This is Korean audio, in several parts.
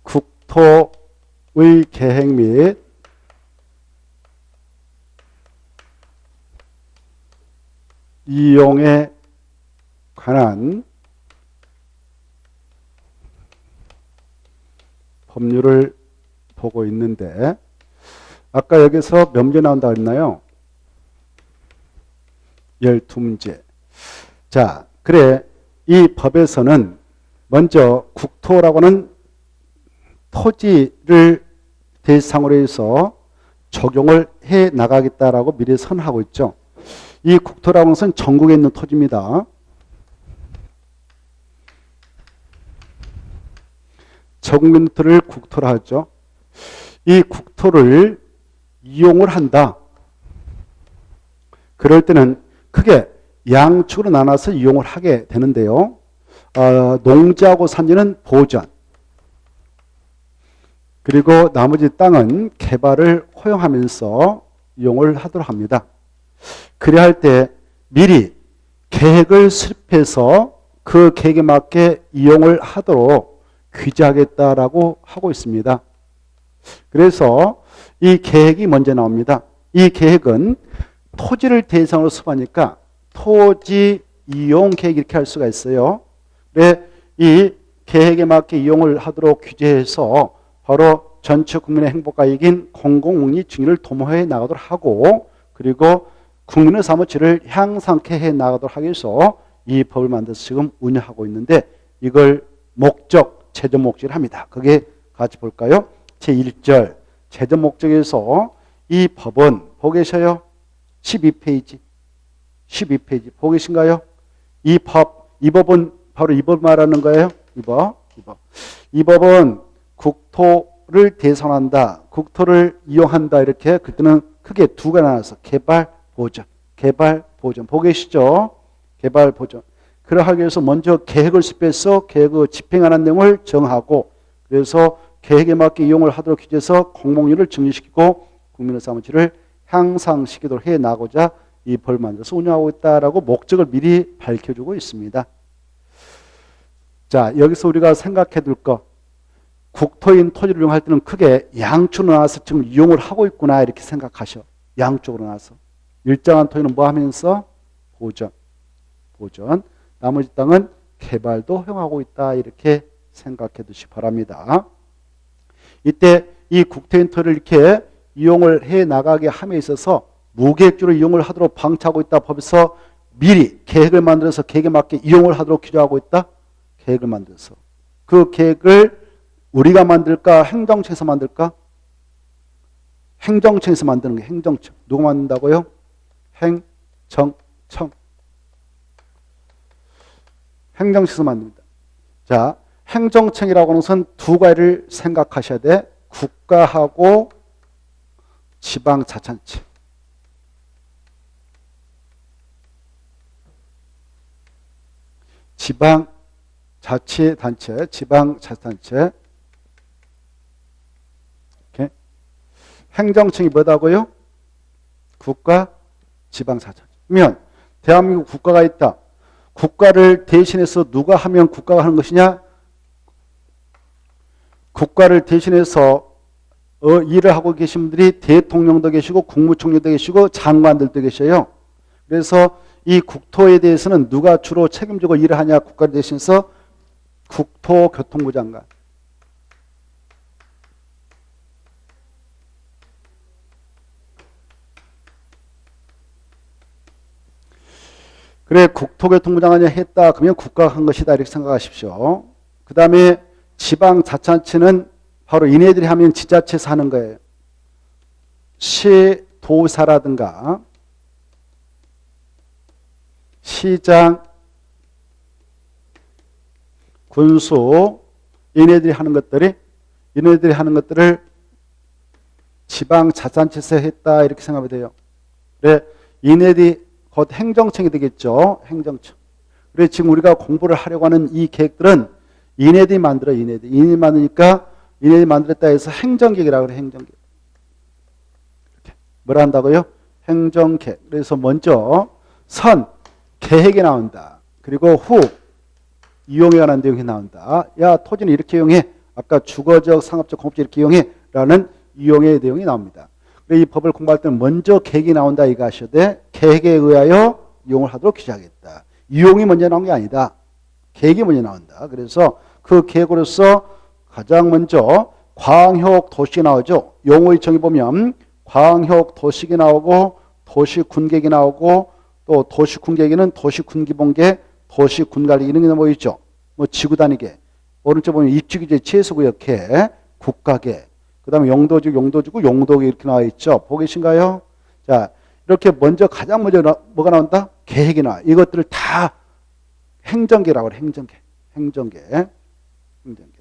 국토의 계획 및 이용에 관한 법률을 보고 있는데, 아까 여기서 몇 문제 나온다고 했나요? 12문제. 자, 그래, 이 법에서는 먼저 국토라고 하는 토지를 대상으로 해서 적용을 해 나가겠다라고 미리 선언하고 있죠. 이 국토라고 하는 것은 전국에 있는 토지입니다. 전국에 있는 토지를 국토라 하죠. 이 국토를 이용을 한다. 그럴 때는 크게 양축으로 나눠서 이용을 하게 되는데요. 농지하고 산지는 보전, 그리고 나머지 땅은 개발을 허용하면서 이용을 하도록 합니다. 그래야 할 때 미리 계획을 수립해서 그 계획에 맞게 이용을 하도록 규제하겠다라고 하고 있습니다. 그래서 이 계획이 먼저 나옵니다. 이 계획은 토지를 대상으로 수반하니까 토지 이용 계획 이렇게 할 수가 있어요. 그래, 이 계획에 맞게 이용을 하도록 규제해서 바로 전체 국민의 행복과 이익인 공공복리 중의를 도모해 나가도록 하고, 그리고 국민의 삶의 질을 향상케 해 나가도록 하기 위해서 이 법을 만들어서 지금 운영하고 있는데, 이걸 목적, 최종 목적을 합니다. 그게 같이 볼까요? 제1절 최종 목적에서 이 법은 보고 계셔요? 12페이지. 12페이지. 보고 계신가요? 이 법은 바로 이 법 말하는 거예요. 이 법은 국토를 대상한다, 국토를 이용한다, 이렇게 그때는 크게 두 가지 나눠서 개발, 보전. 보고 계시죠? 개발, 보전. 그러하기 위해서 먼저 계획을 수립해서 계획을 집행하는 내용을 정하고, 그래서 계획에 맞게 이용을 하도록 규제해서 공공률을 증진시키고 국민의 삶의 질을 향상시키도록 해 나가고자 이 법을 만들어서 운영하고 있다라고 목적을 미리 밝혀주고 있습니다. 자, 여기서 우리가 생각해 둘 거, 국토인 토지를 이용할 때는 크게 양쪽으로 나와서 지금 이용을 하고 있구나, 이렇게 생각하셔. 양쪽으로 나와서. 일정한 토지는 뭐 하면서? 보전. 나머지 땅은 개발도 허용하고 있다, 이렇게 생각해 두시기 바랍니다. 이때 이 국토인 토지를 이렇게 이용을 해 나가게 함에 있어서 무계획적으로 이용을 하도록 방치하고 있다 법에서 미리 계획을 만들어서 계획에 맞게 이용을 하도록 규정하고 있다. 계획을 만들어서. 그 계획을 우리가 만들까? 행정청에서 만들까? 행정청에서 만드는 게 행정청. 누가 만든다고요? 행정청. 행정청에서 만듭니다. 자, 행정청이라고 하는 것은 두 가지를 생각하셔야 돼. 국가하고 지방자치단체. 지방자치단체. 이렇게. 행정청이 뭐다고요? 국가, 지방자치단체면 대한민국 국가가 있다. 국가를 대신해서 누가 하면 국가가 하는 것이냐? 국가를 대신해서 일을 하고 계신 분들이 대통령도 계시고 국무총리도 계시고 장관들도 계셔요. 그래서 이 국토에 대해서는 누가 주로 책임지고 일을 하냐? 국가를 대신해서 국토교통부 장관. 그래, 국토교통부 장관이 했다 그러면 국가가 한 것이다, 이렇게 생각하십시오. 그 다음에 지방자치단체는 바로 이네들이 하면 지자체에서 하는 거예요. 시도사라든가 시장, 군수, 이네들이 하는 것들을 지방자치단체에서 했다, 이렇게 생각하면 돼요. 그래, 이네들이 곧 행정청이 되겠죠. 행정청. 그래, 지금 우리가 공부를 하려고 하는 이 계획들은 이네들이 만들어요. 이네들이 만드니까 이네들이 만들었다 해서 행정계획이라고 그래요. 행정계획. 이렇게. 뭐라 한다고요? 행정계획. 그래서 먼저 계획이 나온다. 그리고 후 이용에 관한 내용이 나온다. 야, 토지는 이렇게 이용해. 아까 주거적, 상업적, 공업적 이렇게 이용해. 라는 이용의 내용이 나옵니다. 이 법을 공부할 때는 먼저 계획이 나온다 이거 하셔야 돼. 계획에 의하여 이용을 하도록 규정하겠다. 이용이 먼저 나온 게 아니다. 계획이 먼저 나온다. 그래서 그 계획으로서 가장 먼저 광역 도시가 나오죠. 용어의 정의 보면 광역 도시가 나오고 도시군계획이 나오고 또 도시군계획에는 도시군기본계, 도시군관리 이런 게 보이죠. 뭐 지구단위계. 오른쪽 보면 입지규제, 취해소구역회, 국가계. 그 다음에 용도지구, 용도지구, 용도계 이렇게 나와 있죠. 보고 계신가요? 자, 이렇게 먼저 가장 먼저 뭐가 나온다? 계획이 나와. 이것들을 다 행정계라고 해요. 행정계. 행정계. 행정계.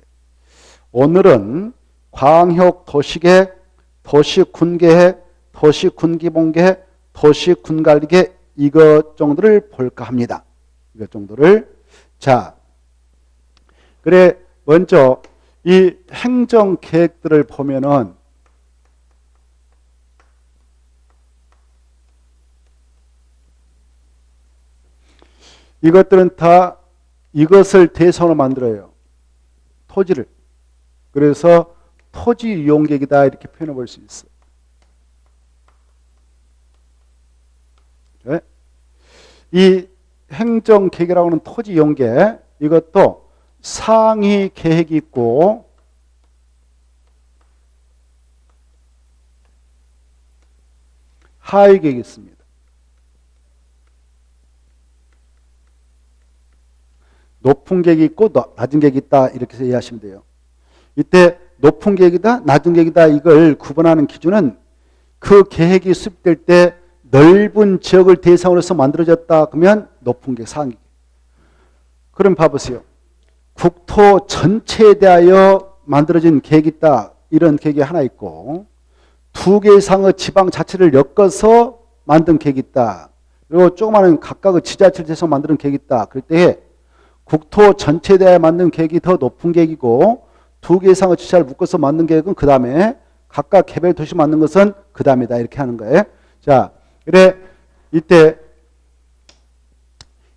오늘은 광역 도시계획, 도시군계획, 도시군기본계획, 도시군관리계 이것 정도를 볼까 합니다. 이것 정도를. 자, 그래 먼저 이 행정계획들을 보면은 이것들은 다 이것을 대상으로 만들어요. 토지를. 그래서 토지 이용계획이다 이렇게 표현해 볼 수 있어요. 네? 이 행정계획이라고 하는 토지 이용계획 이것도 상위 계획이 있고 하위 계획이 있습니다. 높은 계획이 있고 낮은 계획이 있다 이렇게 해서 이해하시면 돼요. 이때 높은 계획이다 낮은 계획이다 이걸 구분하는 기준은 그 계획이 수립될 때 넓은 지역을 대상으로서 만들어졌다 그러면 높은 계획 상위 계획. 그럼 봐보세요. 국토 전체에 대하여 만들어진 계획이 있다. 이런 계획이 하나 있고 2개 이상의 지방 자치를 엮어서 만든 계획이 있다. 그리고 조그마한 각각의 지자체를 대해서 만드는 계획이 있다. 그럴 때 국토 전체에 대하여 만든 계획이 더 높은 계획이고 2개 이상의 지자체를 묶어서 만든 계획은 그 다음에 각각 개별 도시 만든 것은 그 다음이다. 이렇게 하는 거예요. 자, 그래 이때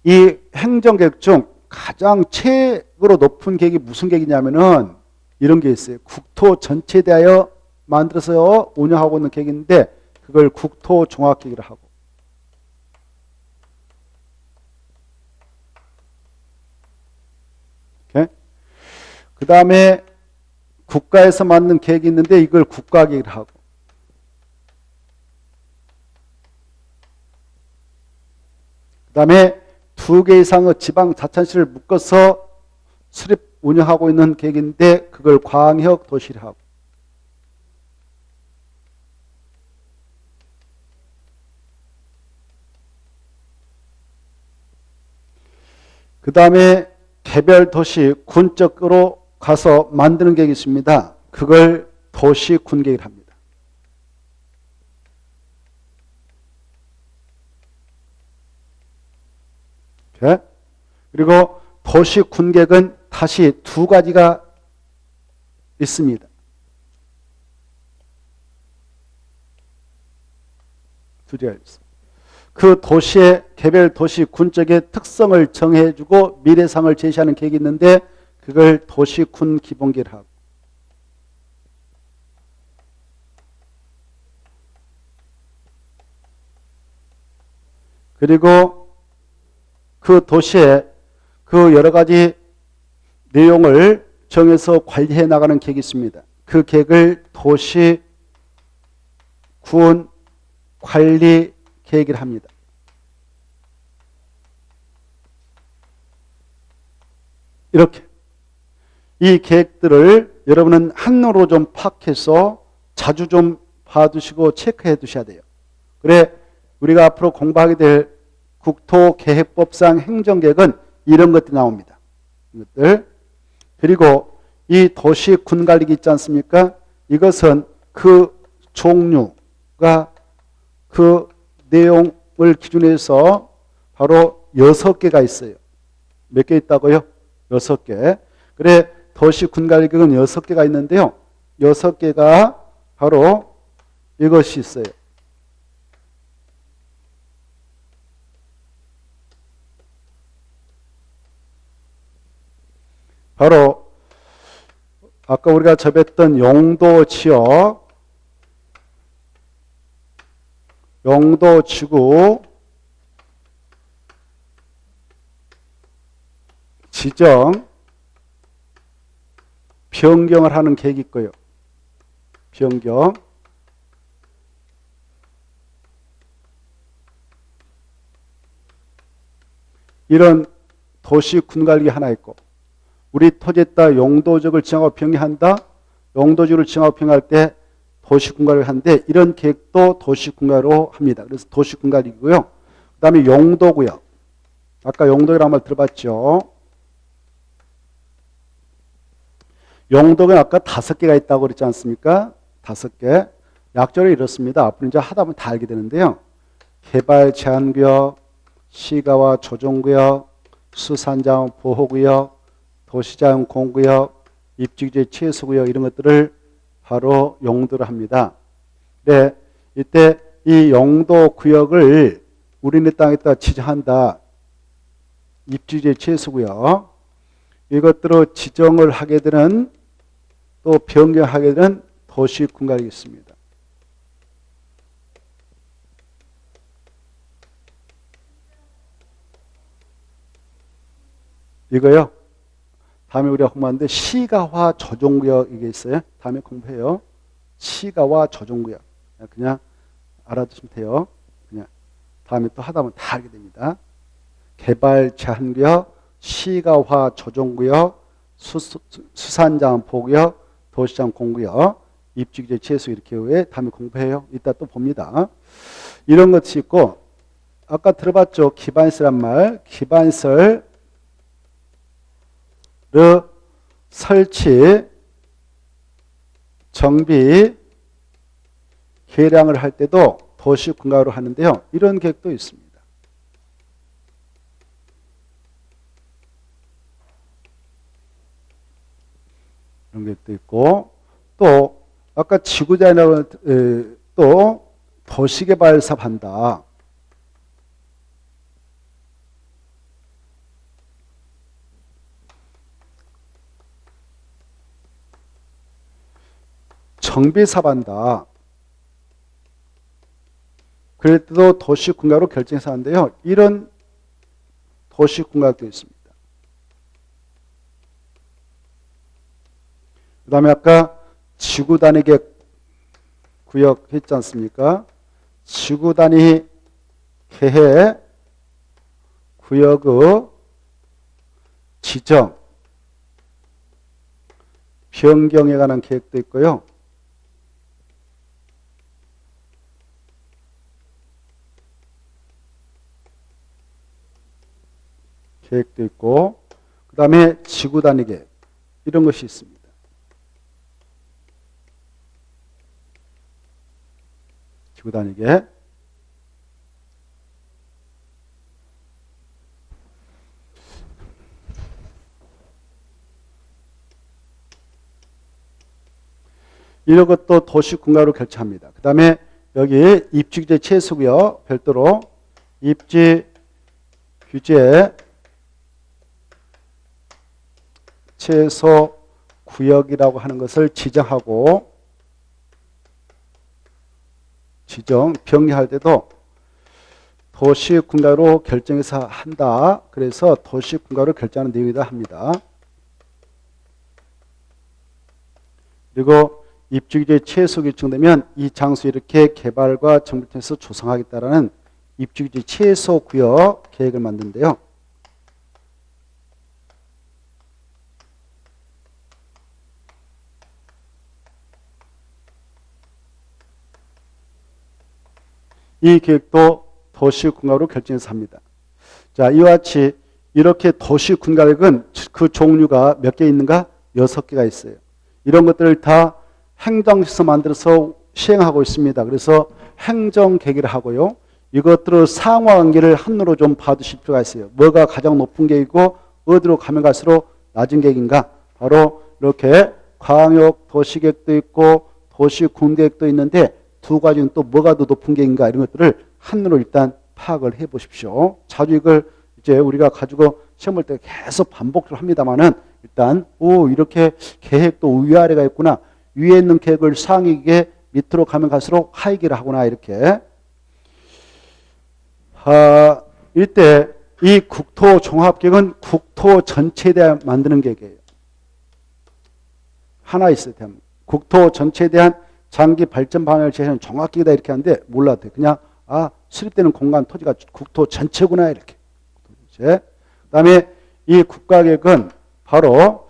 이 행정계획 중 가장 최고로 높은 계획이 무슨 계획이냐면은 이런 게 있어요. 국토 전체에 대하여 만들어서 운영하고 있는 계획인데 그걸 국토종합계획이라 하고 그 다음에 국가에서 만든 계획이 있는데 이걸 국가계획이라 하고 그 다음에 2개 이상의 지방자치를 묶어서 수립 운영하고 있는 계획인데 그걸 광역도시를 하고 그 다음에 개별 도시 군적으로 가서 만드는 계획이 있습니다. 그걸 도시군계획을 합니다. 오케이? 그리고 도시군계획은 다시 2가지가 있습니다. 2가지가 있습니다. 그 도시의 개별 도시 군적의 특성을 정해주고 미래상을 제시하는 계획이 있는데 그걸 도시군 기본계획을 하고 그리고 그 도시의 그 여러 가지 내용을 정해서 관리해 나가는 계획이 있습니다. 그 계획을 도시군 관리 계획을 합니다. 이렇게 이 계획들을 여러분은 한눈으로 좀 파악해서 자주 좀 봐두시고 체크해 두셔야 돼요. 그래 우리가 앞으로 공부하게 될 국토계획법상 행정계획은 이런 것들이 나옵니다. 이것들. 그리고 이 도시군관리기 있지 않습니까? 이것은 그 종류가 그 내용을 기준해서 바로 6개가 있어요. 몇 개 있다고요? 6개. 그래 도시군관리계획은 6개가 있는데요. 6개가 바로 이것이 있어요. 바로 아까 우리가 접했던 용도 지역, 용도 지구 지정 변경을 하는 계획이 있고요. 변경. 이런 도시 군관리 하나 있고, 우리 토지에 따라 용도적을 지정하고 변경한다. 용도적을 지정하고 변경할 때 도시 군관리를 하는데, 이런 계획도 도시 군관리로 합니다. 그래서 도시 군관리이고요. 그 다음에 용도구역. 아까 용도구역이라는 말 들어봤죠. 용도구역 아까 5개가 있다고 그랬지 않습니까? 5개. 약절이 이렇습니다. 앞으로 이제 하다 보면 다 알게 되는데요. 개발 제한구역, 시가와 조정구역, 수산자원 보호구역, 도시자원 공구역, 입지규제 취소구역 이런 것들을 바로 용도를 합니다. 네, 이때 이 용도 구역을 우리네 땅에다 지정한다. 입지규제 취소구역 이것들을 지정을 하게 되는 또 변경하게 되는 도시군관리가 있습니다. 이거요. 다음에 우리가 공부하는데 시가화 조정구역 이게 있어요. 다음에 공부해요. 시가화 조정구역. 그냥 알아두시면 돼요. 그냥 다음에 또 하다 보면 다 알게 됩니다. 개발 제한구역, 시가화 조정구역, 수산자원 보호구역, 도시자원 공구역, 입지규제 취소 이렇게 왜 다음에 공부해요. 이따 또 봅니다. 이런 것이 있고 아까 들어봤죠. 기반시설란 말. 기반시설 설치, 정비, 계량을 할 때도 도시군관으로 하는데요. 이런 계획도 있습니다. 이런 계획도 있고 또 아까 지구자원이라고 또 도시개발 사업한다. 정비사업한다. 그럴 때도 도시군관으로 결정해서 하는데요. 이런 도시군관도 있습니다. 그 다음에 아까 지구단위 구역 했지 않습니까? 지구단위 계획 구역의 지정, 변경에 관한 계획도 있고요. 계획도 있고 그 다음에 지구단위 계획 이런 것이 있습니다. 지구단위 계획 이런 것도 도시군관으로 결정합니다. 그 다음에 여기 입지규제 취소구역 별도로 입지규제 취소 구역이라고 하는 것을 지정하고 변경할 때도 도시군관으로 결정해서 한다. 그래서 도시군관으로 결정하는 내용이다 합니다. 그리고 입지규제 취소 결정되면 이 장소 이렇게 개발과 정비팀에서 조성하겠다라는 입지규제 취소 구역 계획을 만드는데요. 이 계획도 도시군관으로 결정해서 합니다. 자, 이와 같이 이렇게 도시군관은 그 종류가 몇 개 있는가? 6개가 있어요. 이런 것들을 다 행정에서 만들어서 시행하고 있습니다. 그래서 행정계획을 하고요. 이것들을 상호관계를 한으로 좀 봐두실 필요가 있어요. 뭐가 가장 높은 계획이고 어디로 가면 갈수록 낮은 계획인가? 바로 이렇게 광역 도시계획도 있고 도시군계획도 있는데 두 가지는 또 뭐가 더 높은 계획인가? 이런 것들을 한으로 일단 파악을 해 보십시오. 자주 이걸 이제 우리가 가지고 시험 볼 때 계속 반복을 합니다만은 일단 이렇게 계획도 위아래가 있구나. 위에 있는 계획을 상위계 밑으로 가면 갈수록 하이계를 하구나. 이렇게. 이때 이 국토종합계획은 국토 전체에 대한 만드는 계획이에요. 하나 있어야 됩니다. 국토 전체에 대한 장기 발전 방향을 제시하는 종합계획이다 이렇게 하는데 몰라도 돼. 그냥 수립되는 공간 토지가 국토 전체구나 이렇게. 그 다음에 이 국가계획은 바로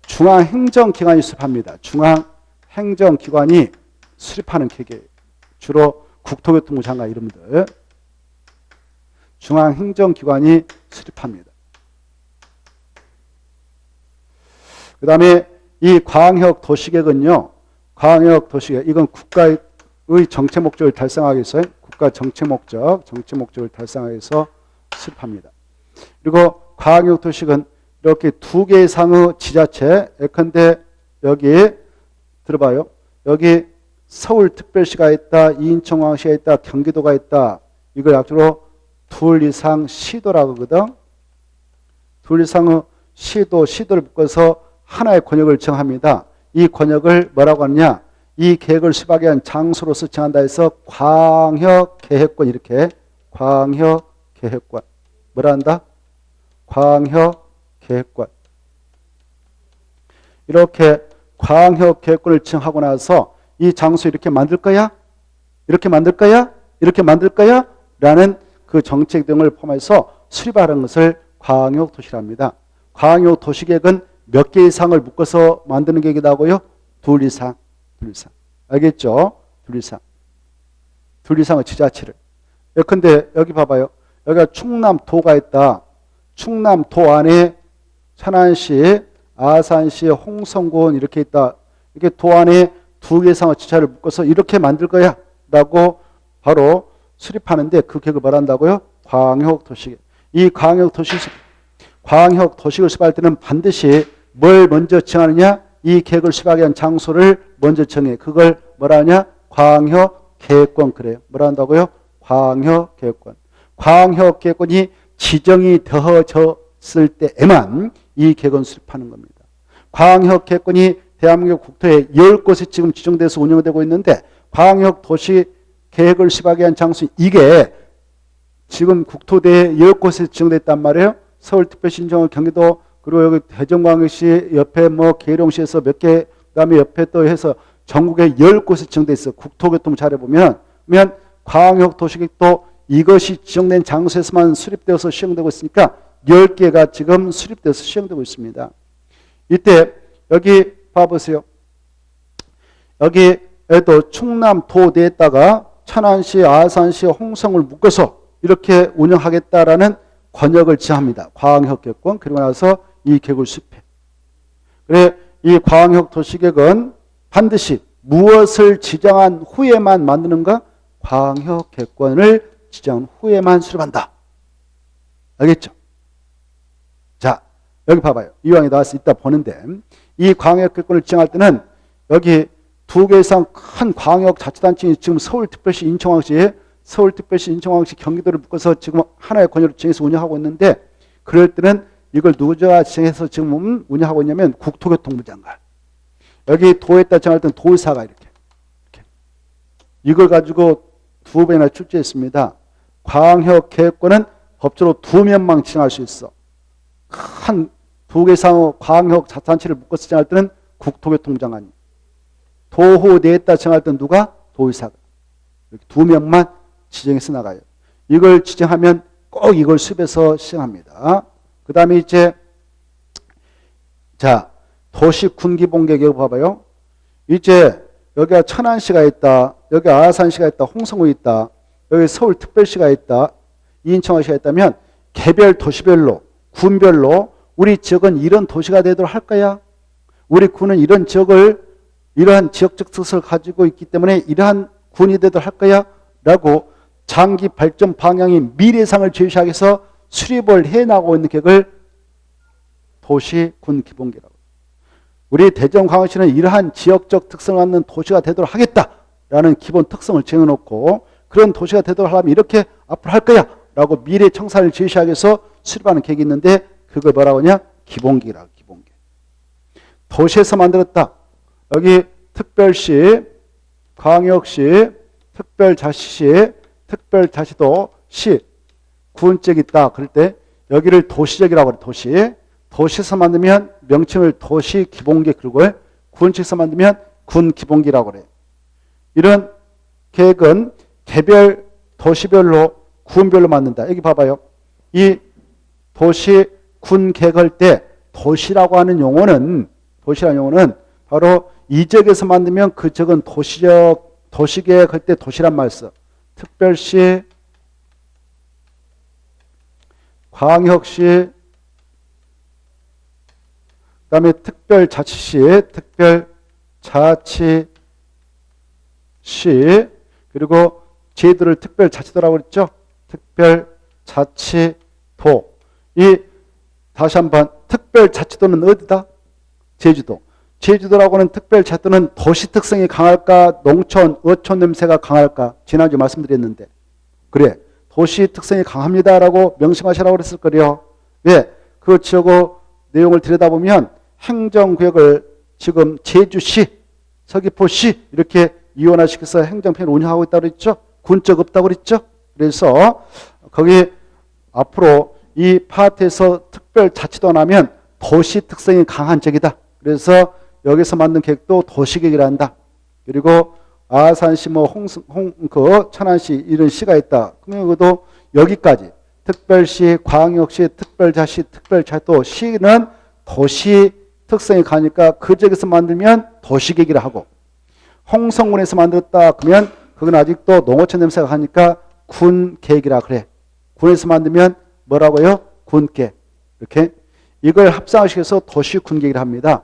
중앙행정기관이 수립합니다. 중앙행정기관이 수립하는 계획이에요. 주로 국토교통부 장관 이름들. 중앙행정기관이 수립합니다. 그 다음에 이 광역도시계획은요. 광역도시계획 이건 국가의 정책 목적을 달성하기 위해서 국가 정책 목적을 달성하기 위해서 수립합니다. 그리고 광역도시계획은 이렇게 두 개 이상의 지자체 예컨대 여기 들어봐요. 여기 서울특별시가 있다. 인천광역시가 있다. 경기도가 있다. 이걸 약주로 둘 이상 시도라고 하거든. 둘 이상의 시도를 묶어서 하나의 권역을 정합니다. 이 권역을 뭐라고 하느냐. 이 계획을 수립하기 위한 장소로서 정한다 해서 광역계획권 이렇게 광역계획권 뭐라 한다? 광역계획권 이렇게 광역계획권을 정하고 나서 이 장소 이렇게 만들 거야? 이렇게 만들 거야? 이렇게 만들 거야? 라는 그 정책 등을 포함해서 수립하는 것을 광역도시랍니다. 광역도시계획은 몇 개 이상을 묶어서 만드는 계획이다 하고요? 둘 이상. 알겠죠? 둘 이상의 지자체를. 예컨대 여기 봐봐요. 여기가 충남도가 있다. 충남도 안에 천안시, 아산시, 홍성군 이렇게 있다. 이렇게 도 안에 두 개 이상의 지자체를 묶어서 이렇게 만들 거야 라고 바로 수립하는데 그 계획을 말한다고요? 광역도시계획. 이 광역도시계획을 수립할 때는 반드시 뭘 먼저 정하느냐? 이 계획을 수립하기 위한 장소를 먼저 정해. 그걸 뭐라 하냐? 광역계획권 그래요. 뭐라 한다고요? 광역계획권. 광역계획권이 지정이 되어졌을 때에만 이 계획은 수립하는 겁니다. 광역계획권이 대한민국 국토에 10곳에 지금 지정돼서 운영되고 있는데 광역도시계획을 수립하기 위한 장소 이게 지금 국토대에 10곳에 지정됐단 말이에요. 서울특별시, 인천, 경기도 그리고 여기 대전광역시 옆에 계룡시에서 몇 개 그다음에 옆에 또 해서 전국에 10곳에 지정돼 있어. 국토교통 자료 보면 광역도시계획도 이것이 지정된 장소에서만 수립되어서 시행되고 있으니까 10개가 지금 수립돼서 시행되고 있습니다. 이때 여기 봐보세요. 여기에도 충남도 내에다가 천안시, 아산시, 홍성을 묶어서 이렇게 운영하겠다라는 권역을 지합니다. 광역계획권. 그리고 나서 이 계획을 수립해. 그래 이 광역도시계획은 반드시 무엇을 지정한 후에만 만드는가? 광역계획권을 지정한 후에만 수립한다. 알겠죠? 자, 여기 봐봐요. 이왕에 나와서 이따 보는데 이 광역계획권을 지정할 때는 여기 두 개 이상 큰 광역자치단체인 지금 서울특별시, 인천광역시, 경기도를 묶어서 지금 하나의 권역을 지정해서 운영하고 있는데 그럴 때는 이걸 누가 지정해서 지금 운영하고 있냐면 국토교통부 장관. 여기 도에다 정할 때는 도의사가 이렇게. 이걸 가지고 두 번이나 출제했습니다. 광역계획권은 법적으로 두 면만 지정할 수 있어. 한 두 개 이상의 광역자치단체를 묶어서 지정할 때는 국토교통부 장관이. 도호 내에다 정할 때는 누가? 도의사가. 이렇게 두 명만 지정해서 나가요. 이걸 지정하면 꼭 이걸 수립해서 시행합니다. 그 다음에 이제 자 도시군기본계획 봐봐요. 이제 여기가 천안시가 있다. 여기 아산시가 있다. 홍성군이 있다. 여기 서울특별시가 있다. 인천시가 있다면 개별 도시별로 군별로 우리 지역은 이런 도시가 되도록 할 거야. 우리 군은 이런 이러한 지역적 특성을 가지고 있기 때문에 이러한 군이 되도록 할 거야 라고 장기 발전 방향인 미래상을 제시하기 위해서 수립을 해나가고 있는 계획을 도시군 기본계획이라고. 우리 대전광역시는 이러한 지역적 특성을 갖는 도시가 되도록 하겠다라는 기본 특성을 정해놓고 그런 도시가 되도록 하려면 이렇게 앞으로 할 거야 라고 미래 청사를 제시하기 위해서 수립하는 계획이 있는데 그걸 뭐라고 하냐? 기본계획이라고. 기본계획. 도시에서 만들었다. 여기 특별시, 광역시, 특별자치시, 특별자치도, 시, 군적이 있다. 그럴 때 여기를 도시적이라고 그래. 도시. 도시에서 만들면 명칭을 도시기본계획 그리고 군지에서 만들면 군기본계획이라고 그래. 이런 계획은 개별 도시별로 군별로 만든다. 여기 봐봐요. 이 도시 군 계획할 때 도시라고 하는 용어는 바로 이 지역에서 만들면 그 지역은 도시계획할 때 도시란 말 써. 특별시, 광역시, 그 다음에 특별자치시, 특별자치시, 그리고 제도를 특별자치도라고 그랬죠. 특별자치도. 다시 한번 특별자치도는 어디다? 제주도. 제주도라고는 특별자치도는 도시 특성이 강할까? 농촌, 어촌 냄새가 강할까? 지난주에 말씀드렸는데. 그래. 도시 특성이 강합니다라고 명심하시라고 그랬을 거예요. 왜? 그 지역의 내용을 들여다보면 행정구역을 지금 제주시, 서귀포시 이렇게 이원화시켜서 행정편을 운영하고 있다고 그랬죠. 군적 없다고 그랬죠. 그래서 거기 앞으로 이 파트에서 특별자치도 나면 도시 특성이 강한 지역이다. 그래서 여기서 만든 계획도 도시계획이라 한다. 그리고 아산시, 천안시 이런 시가 있다. 그러면 그것도 여기까지 특별시, 광역시, 특별자치, 특별자치도 시는 도시 특성이 강하니까 그 지역에서 만들면 도시계획이라 하고 홍성군에서 만들었다 그러면 그건 아직도 농어촌 냄새가 가니까 군계획이라 그래. 군에서 만들면 뭐라고요? 군계획. 이렇게 이걸 합성시켜서 도시군계획이라 합니다.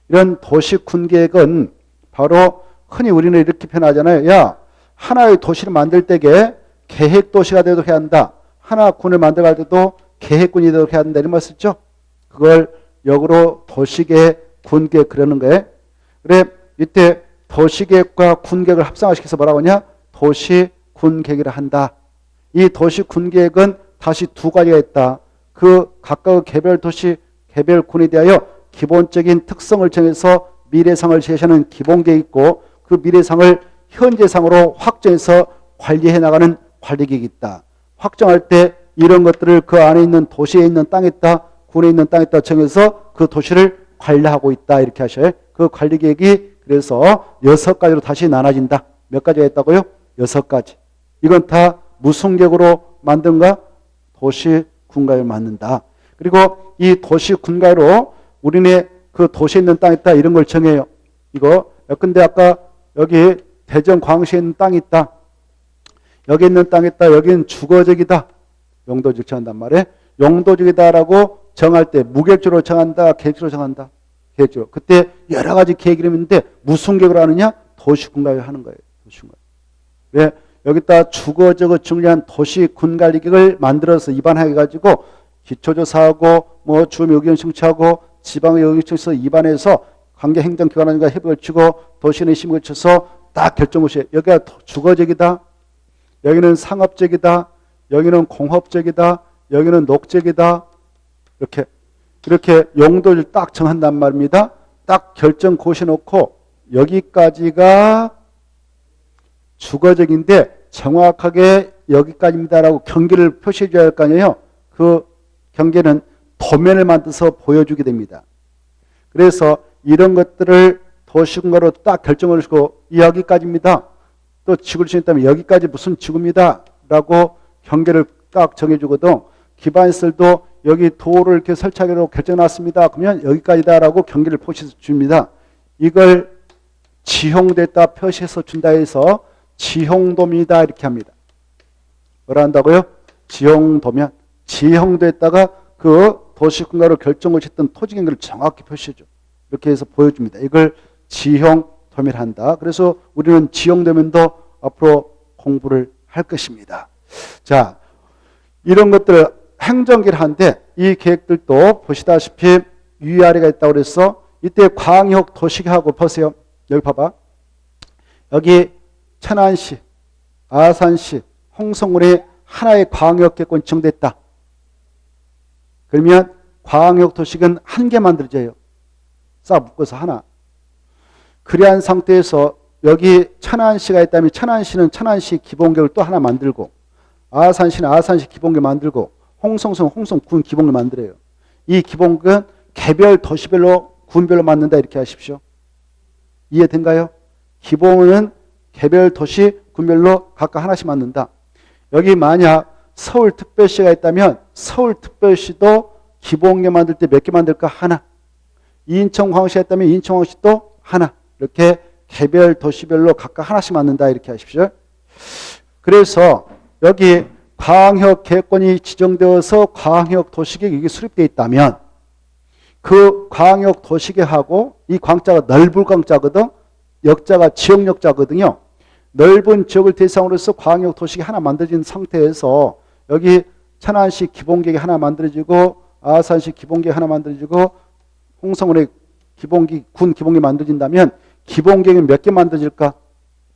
이런 도시군계획은 바로 흔히 우리는 이렇게 표현하잖아요. 야, 하나의 도시를 만들 때에 계획도시가 되도록 해야 한다. 하나 군을 만들어갈 때도 계획군이 되도록 해야 한다. 이런 말 쓰죠. 그걸 역으로 도시계획, 군계획 그러는 거예요. 그래, 이때 도시계획과 군계획을 합성화시켜서 뭐라고 하냐? 도시군계획이라 한다. 이 도시군계획은 다시 두 가지가 있다. 그 각각의 개별 도시, 개별 군에 대하여 기본적인 특성을 정해서 미래상을 제시하는 기본계획이 있고 그 미래상을 현재상으로 확정해서 관리해 나가는 관리계획이 있다. 확정할 때 이런 것들을 그 안에 있는 도시에 있는 땅에다 군에 있는 땅에다 정해서 그 도시를 관리하고 있다. 이렇게 하셔요. 그 관리계획이 그래서 6가지로 다시 나눠진다. 몇 가지가 있다고요? 6가지. 이건 다 무슨 계획으로 만든가? 도시군가를 만든다. 그리고 이 도시군가로 우리네 그 도시에 있는 땅에다 이런 걸 정해요. 이거 근데 아까 여기 대전 광시에 있는 땅이 있다. 여기 있는 땅이 있다. 여기는 주거적이다. 용도적 정한단 말이에요. 용도적이다라고 정할 때 무계획적으로 정한다. 계획적으로 정한다. 계획적으로. 그때 여러 가지 계획이 있는데 무슨 계획으로 하느냐? 도시군가를 하는 거예요. 도시군가. 왜? 여기다 주거적으로 중요한 도시군관리계획을 만들어서 입안해가지고 기초조사하고 뭐 주민의견 청취하고 지방의 의견 청취해서 입안해서 관계행정기관과 협의를 치고 도시의 심의를 쳐서 딱 결정을 해요. 여기가 주거적이다. 여기는 상업적이다. 여기는 공업적이다. 여기는 녹적이다. 이렇게 용도를 딱 정한단 말입니다. 딱 결정 고시놓고 여기까지가 주거적인데 정확하게 여기까지입니다라고 경계를 표시해 줘야 할 거 아니에요. 그 경계는 도면을 만들어서 보여주게 됩니다. 그래서 이런 것들을 도시군가로 딱 결정을 하시고 여기까지입니다. 또 지구를 정했다면 여기까지 무슨 지구입니다. 라고 경계를 딱 정해주거든. 기반시설도 여기 도로를 이렇게 설치하기로 결정났습니다. 그러면 여기까지다라고 경계를 표시해서 줍니다. 이걸 지형도에다 표시해서 준다 해서 지형도입니다. 이렇게 합니다. 뭐라 한다고요? 지형도면 지형도에다가 그 도시군가로 결정을 했던 토지 경계를 정확히 표시해줘. 이렇게 해서 보여줍니다. 이걸 지형도면을 한다. 그래서 우리는 지형도면도 앞으로 공부를 할 것입니다. 자, 이런 것들을 행정계를 하는데 이 계획들도 보시다시피 위아래가 있다고 그래서 이때 광역 도시계획하고 보세요. 여기 봐봐. 여기 천안시, 아산시, 홍성군에 하나의 광역계획권이 지정됐다. 그러면 광역도시계획은 한 개 만들어져요. 싹 묶어서 하나. 그러한 상태에서 여기 천안시가 있다면 천안시는 천안시 기본계획을 또 하나 만들고, 아산시는 아산시 기본계획 만들고, 홍성시는 홍성군 기본계획 만들어요. 이 기본계획은 개별 도시별로 군별로 만든다 이렇게 하십시오. 이해된가요? 기본은 개별 도시 군별로 각각 하나씩 만든다. 여기 만약 서울특별시가 있다면 서울특별시도 기본계 만들 때 몇 개 만들까? 하나. 인천광역시가 있다면 인천광역시도 하나. 이렇게 개별 도시별로 각각 하나씩 만든다 이렇게 하십시오. 그래서 여기 광역계획권이 지정되어서 광역도시계획이 수립되어 있다면 그 광역도시계획하고 이 광자가 넓을 광자거든, 역자가 지역역자거든요. 넓은 지역을 대상으로 해서 광역도시계획이 하나 만들어진 상태에서 여기 천안시 기본계획이 하나 만들어지고 아산시 기본계획이 하나 만들어지고 홍성군의 군 기본계획이 만들어진다면 기본계획은 몇 개 만들어질까?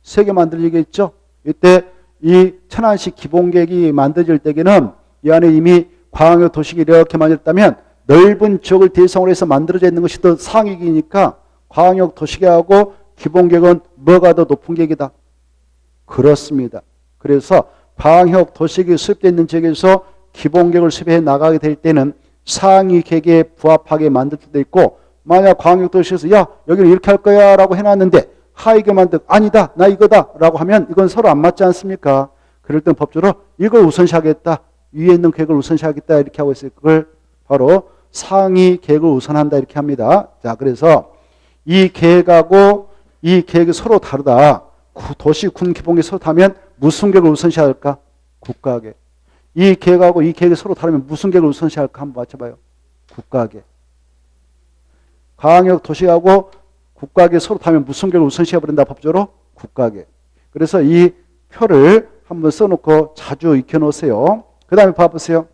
3개 만들어지겠죠. 이때 이 천안시 기본계획이 만들어질 때에는 이 안에 이미 광역도시계획이 이렇게 만들었다면 넓은 지역을 대상으로 해서 만들어져 있는 것이 더 상위계획이니까 광역도시계획하고 기본계획은 뭐가 더 높은 계획이다? 그렇습니다. 그래서 광역도시계획이 수립되어 있는 지역에서 기본계획을 수립해 나가게 될 때는 상위 계획에 부합하게 만들 수도 있고, 만약 광역도시에서 야 여기는 이렇게 할 거야 라고 해놨는데 하위계 만들 아니다 나 이거다 라고 하면 이건 서로 안 맞지 않습니까? 그럴 땐 법적으로 이걸 우선시하겠다, 위에 있는 계획을 우선시하겠다 이렇게 하고 있어요. 그걸 바로 상위 계획을 우선한다 이렇게 합니다. 자, 그래서 이 계획하고 이 계획이 서로 다르다. 도시 군 기본계획이 서로 다르면 무슨 계획을 우선시해야 할까? 국가계획. 이 계획하고 이 계획이 서로 다르면 무슨 계획을 우선시해야 할까? 한번 맞춰봐요. 국가계획. 광역도시하고 국가계획이 서로 다르면 무슨 계획을 우선시해야 버린다? 법적으로 국가계획. 그래서 이 표를 한번 써놓고 자주 익혀놓으세요. 그 다음에 봐보세요.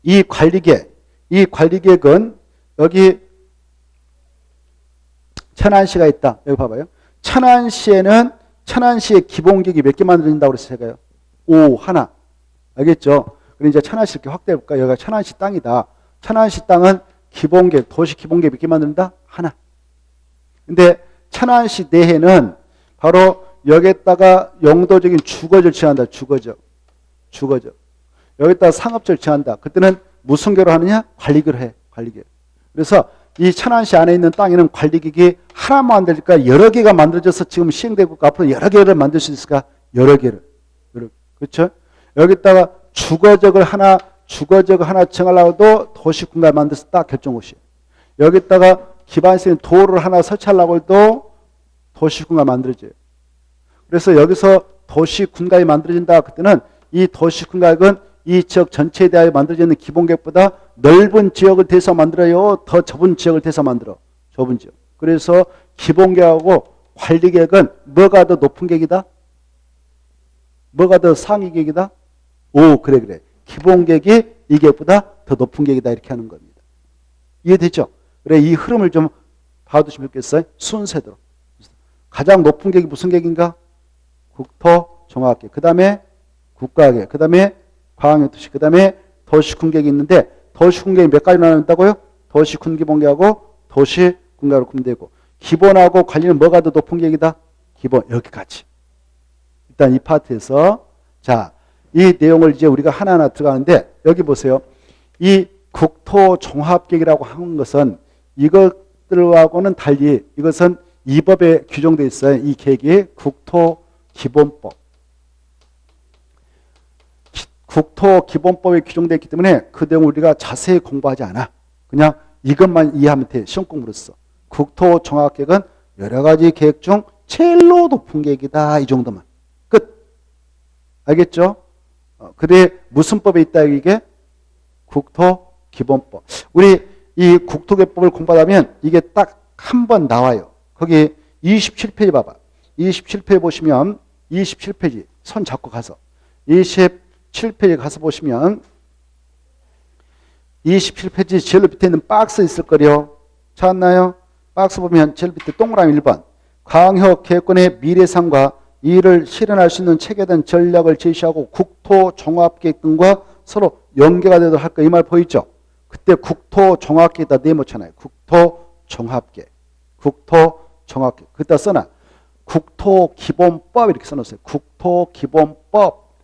이 관리계획은 여기 천안시가 있다. 여기 봐봐요. 천안시에는 천안시의 기본계획이 몇 개 만들어진다고 그랬어요. 제가요. 5, 하나. 알겠죠? 그럼 이제 천안시 이렇게 확대해 볼까요? 여기가 천안시 땅이다. 천안시 땅은 기본계획, 도시 기본계획 몇 개 만든다? 하나. 근데 천안시 내에는 바로 여기에다가 용도적인 주거지를 지한다. 주거적. 여기다가 상업지를 지한다. 그때는 무슨 계획을 하느냐? 관리계획을 해. 관리계획. 그래서 이 천안시 안에 있는 땅에는 관리계획이 하나만 만들까? 여러 개가 만들어져서 지금 시행되고 앞으로 여러 개를 만들 수 있을까? 여러 개를. 그렇죠? 여기다가 주거적을 하나 정하려고도 도시군가 만들어서 딱 결정고시에요. 여기다가 기반시설 도로를 하나 설치하려고 해도 도시군가 만들어져요. 그래서 여기서 도시군가에 만들어진다. 그때는 이 도시군가는 이 지역 전체에 대하여 만들어지는 기본계획보다 넓은 지역을 대해서 만들어요? 더 좁은 지역을 대해서 만들어? 좁은 지역. 그래서 기본계획하고 관리계획은 뭐가 더 높은 계획이다? 뭐가 더 상위 계획이다? 오, 그래. 기본계획이 이 계획보다 더 높은 계획이다. 이렇게 하는 겁니다. 이해되죠? 그래, 이 흐름을 좀 봐두시면 좋겠어요. 순서대로. 가장 높은 계획이 무슨 계획인가? 국토종합계획. 그 다음에 국가계획. 그 다음에 광역도시. 그 다음에 도시군계획이 있는데 도시군계획이 몇 가지 나눈다고요? 도시군기본계획하고 도시군계획으로 구면 되고, 기본하고 관리는 뭐가 더 높은 계획이다? 기본. 여기까지. 일단 이 파트에서 자, 이 내용을 이제 우리가 하나하나 들어가는데 여기 보세요. 이 국토종합계획이라고 하는 것은 이것들하고는 달리 이것은 이 법에 규정되어 있어요. 이 계획이 국토기본법. 국토기본법에 규정되어 있기 때문에 그 내용을 우리가 자세히 공부하지 않아. 그냥 이것만 이해하면 돼. 시험 공부로서. 국토종합계획은 여러 가지 계획 중 제일로 높은 계획이다. 이 정도만. 끝. 알겠죠? 그래 무슨 법에 있다 이게? 국토기본법. 우리 이 국토기본법을 공부하면 이게 딱 한 번 나와요. 거기 27페이지 봐봐. 27페이지 보시면 27페이지 손 잡고 가서 27페이지 가서 보시면 27페이지 제일 밑에 있는 박스 있을 거요. 찾았나요? 박스 보면 제일 밑에 동그라미 1번. 광역계획권의 미래상과 이를 실현할 수 있는 체계된 전략을 제시하고 국토종합계획 등과 서로 연계가 되도록 할 거 이 말 보이죠? 그때 국토종합계획에다 네모잖아요. 국토종합계획. 국토종합계획. 국토종합계획. 그때 써놔. 국토기본법 이렇게 써놓으세요. 국토기본법.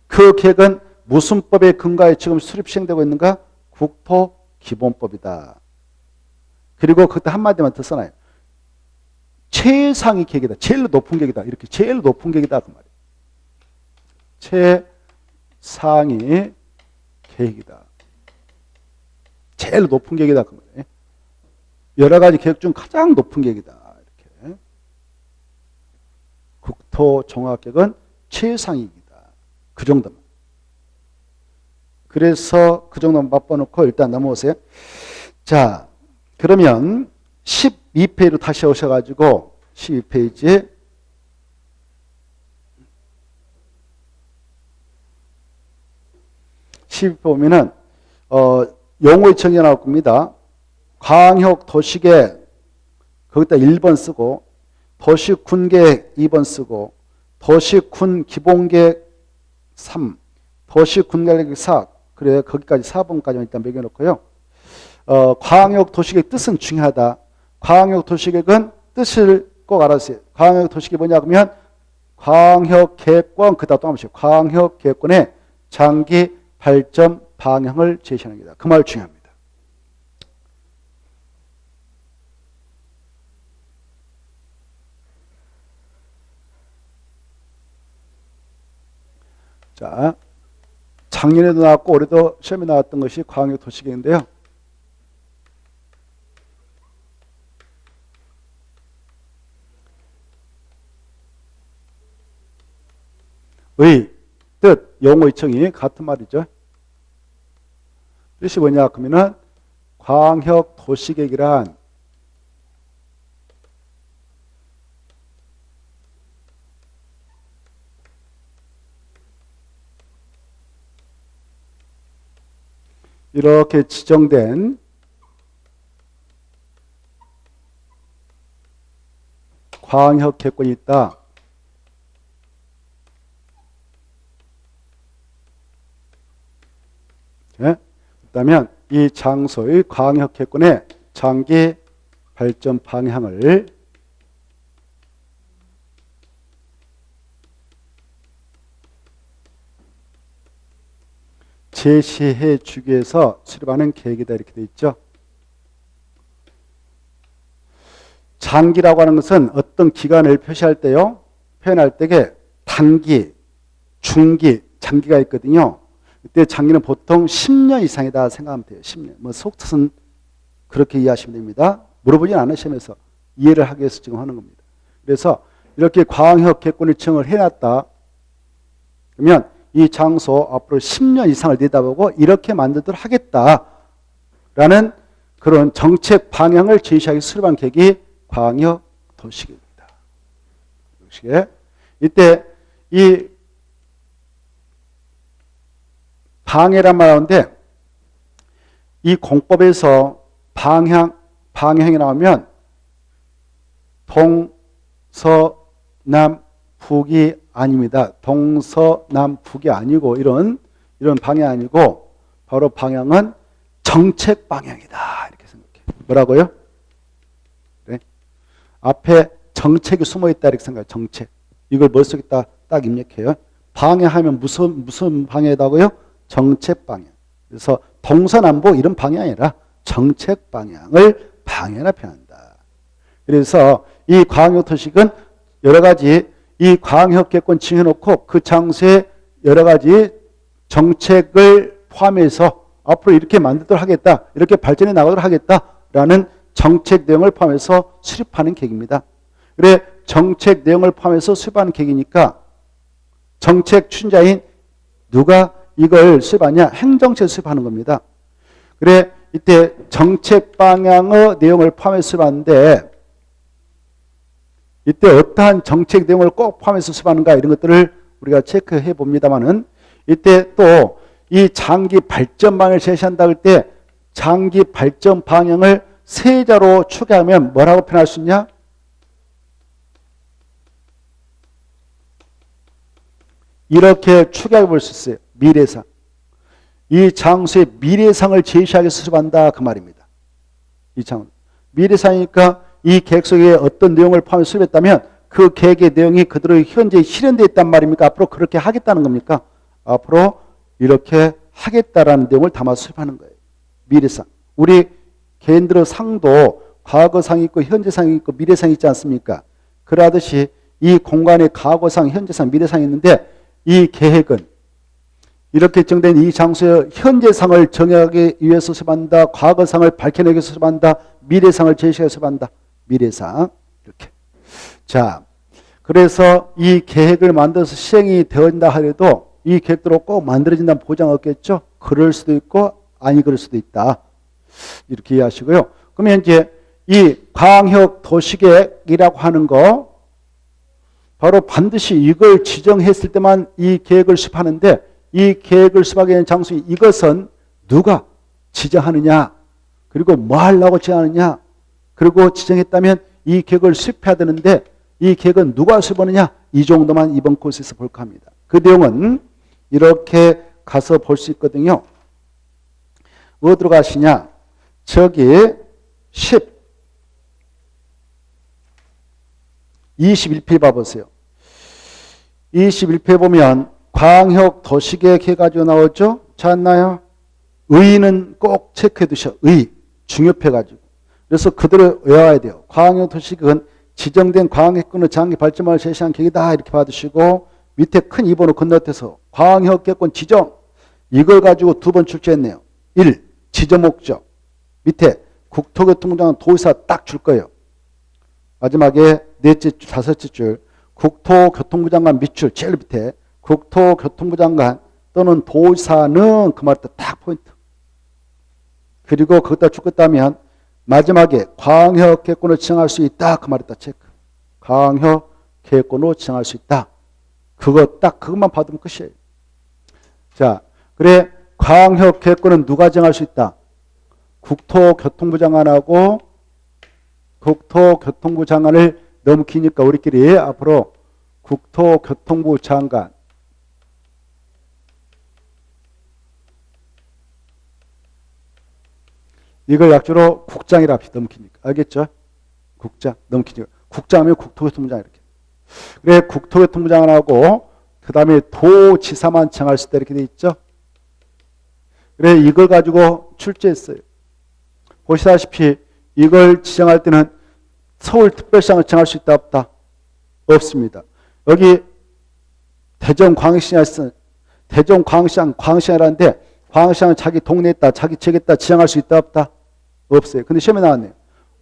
그 계획은 무슨 법에 근거해 지금 수립 시행되고 있는가? 국토기본법이다. 그리고 그때 한마디만 더 써놔요. 최상위 계획이다. 제일 높은 계획이다. 이렇게 제일 높은 계획이다. 그 말이에요. 최상위 계획이다. 제일 높은 계획이다. 그 말이에요. 여러 가지 계획 중 가장 높은 계획이다. 이렇게. 국토종합계획은 최상위이다. 그 정도만. 그래서 그 정도만 맛봐놓고 일단 넘어오세요. 자, 그러면 12페이지로 다시 오셔가지고 12페이지 12페이지 보면은 용어의 정의가 나올 겁니다. 광역 도시계획 거기다 1번 쓰고 도시군계획 2번 쓰고 도시군 기본계획 3 도시군계획 4 그래 거기까지 4번까지 일단 매겨놓고요. 광역 도시계획 뜻은 중요하다. 광역 도시계획은 뜻을 꼭 알아주세요. 광역 도시계획 뭐냐 그러면 광역계획권 그다음 또 한 번씩 광역계획권의 장기 발전 방향을 제시하는 겁니다. 그 말 중요합니다. 자, 작년에도 나왔고 올해도 시험에 나왔던 것이 광역 도시계획인데요. 의, 뜻, 용어의 정의 같은 말이죠. 뜻이 뭐냐 그러면은 광역 도시계획이란 이렇게 지정된 광역 계획권이 있다. 네? 그렇다면 이 장소의 광역 계획권의 장기 발전 방향을 제시해 주기 위해서 수립하는 계획이다 이렇게 되어 있죠. 장기라고 하는 것은 어떤 기간을 표시할 때요. 표현할 때에 단기, 중기, 장기가 있거든요. 이때 장기는 보통 10년 이상이다 생각하면 돼요. 10년. 뭐 속뜻은 그렇게 이해하시면 됩니다. 물어보진 않아요. 시험에서. 이해를 하기 위해서 지금 하는 겁니다. 그래서 이렇게 광역 계획권을 지정을 해놨다. 그러면 이 장소 앞으로 10년 이상을 내다보고 이렇게 만들도록 하겠다라는 그런 정책 방향을 제시하기 수립한 계획이 광역 도시계획입니다. 이때 이 방해란 말 나오는데 이 공법에서 방향이 나오면 동서남북이 아닙니다. 동서남북이 아니고 이런 방향이 아니고 바로 방향은 정책 방향이다. 이렇게 생각해요. 뭐라고요? 네. 앞에 정책이 숨어 있다 이렇게 생각해요. 정책. 이걸 머릿속에 딱 입력해요. 방해하면 무슨 방해다고요? 정책 방향. 그래서 동서남북 이런 방향이 아니라 정책 방향을 방해라 표현한다. 그래서 이 광역도시계획은 여러 가지 이 광역계획권 지정해놓고 그 장소에 여러 가지 정책을 포함해서 앞으로 이렇게 만들도록 하겠다. 이렇게 발전해 나가도록 하겠다라는 정책 내용을 포함해서 수립하는 계획입니다. 그래 정책 내용을 포함해서 수립하는 계획이니까 정책 추진자인 누가 이걸 수립하냐? 행정처에서 수립하는 겁니다. 그래 이때 정책 방향의 내용을 포함해서 수립하는데 이때 어떠한 정책 내용을 꼭 포함해서 수립하는가 이런 것들을 우리가 체크해 봅니다만은 이때 또 이 장기 발전 방향을 제시한다 할 때 장기 발전 방향을 세 자로 추계하면 뭐라고 표현할 수 있냐? 이렇게 추계해 볼 수 있어요. 미래상. 이 장소의 미래상을 제시하게 수립한다 그 말입니다. 이 장 미래상이니까 이 계획 속에 어떤 내용을 포함해서 수립했다면 그 계획의 내용이 그대로 현재 실현되어 있단 말입니까? 앞으로 그렇게 하겠다는 겁니까? 앞으로 이렇게 하겠다라는 내용을 담아 수립하는 거예요. 미래상. 우리 개인들의 상도 과거상이 있고 현재상이 있고 미래상이 있지 않습니까? 그러하듯이 이 공간에 과거상, 현재상, 미래상이 있는데 이 계획은 이렇게 정된 이 장소의 현재상을 정하기 위해서 수립한다. 과거상을 밝혀내기 위해서 수립한다. 미래상을 제시해서 수립한다. 미래상. 이렇게. 자, 그래서 이 계획을 만들어서 시행이 되어진다 하더라도 이 계획대로 꼭 만들어진다는 보장 없겠죠? 그럴 수도 있고 아니 그럴 수도 있다. 이렇게 이해하시고요. 그러면 이제 이 광역 도시계획이라고 하는 거 바로 반드시 이걸 지정했을 때만 이 계획을 수립하는데 이 계획을 수립하게 되는 장소 이것은 누가 지정하느냐 그리고 뭐 하려고 지정하느냐 그리고 지정했다면 이 계획을 수립해야 되는데 이 계획은 누가 수립하느냐 이 정도만 이번 코스에서 볼까 합니다. 그 내용은 이렇게 가서 볼 수 있거든요. 어디로 가시냐 저기 21페이지 봐보세요. 21페이지 보면 광역 도시계획 해가지고 나오죠? 찾았나요? 의는 꼭 체크해 두셔. 의. 중요해가지고. 그래서 그대로 외워야 돼요. 광역 도시계획은 지정된 광역권의 장기 발전망을 제시한 계획이다. 이렇게 받으시고 밑에 큰 2번을 건너뛰어서 광역계획권 지정. 이걸 가지고 두 번 출제했네요. 1. 지정 목적. 밑에 국토교통부장관 도의사 딱 줄 거예요. 마지막에 넷째 줄, 다섯째 줄 국토교통부 장관 밑줄 제일 밑에 국토교통부 장관 또는 도의사는 그 말에 딱 포인트. 그리고 거기다 죽었다면 마지막에 광역계획권을 지정할 수 있다. 그 말에다 체크. 광역계획권으로 지정할 수 있다. 그거 딱 그것만 받으면 끝이에요. 자, 그래 광역계획권은 누가 정할 수 있다? 국토교통부 장관하고 국토교통부 장관을 너무 기니까 우리끼리 앞으로 국토교통부 장관 이걸 약주로 국장이라 합시다. 너무 기니까. 알겠죠? 국장. 너무 기니까. 국장하면 국토교통부 장관 이렇게. 그래 국토교통부 장관하고 그 다음에 도지사만 정할 수 있다 이렇게 돼 있죠? 그래 이걸 가지고 출제했어요. 보시다시피 이걸 지정할 때는 서울특별시장을 정할 수 있다 없다? 없습니다. 여기 대전광역시장 대전광역시장 광역시장이라는데 광역시장은 자기 동네에 있다 자기 지역에 있다 지정할 수 있다 없다? 없어요. 근데 시험에 나왔네요.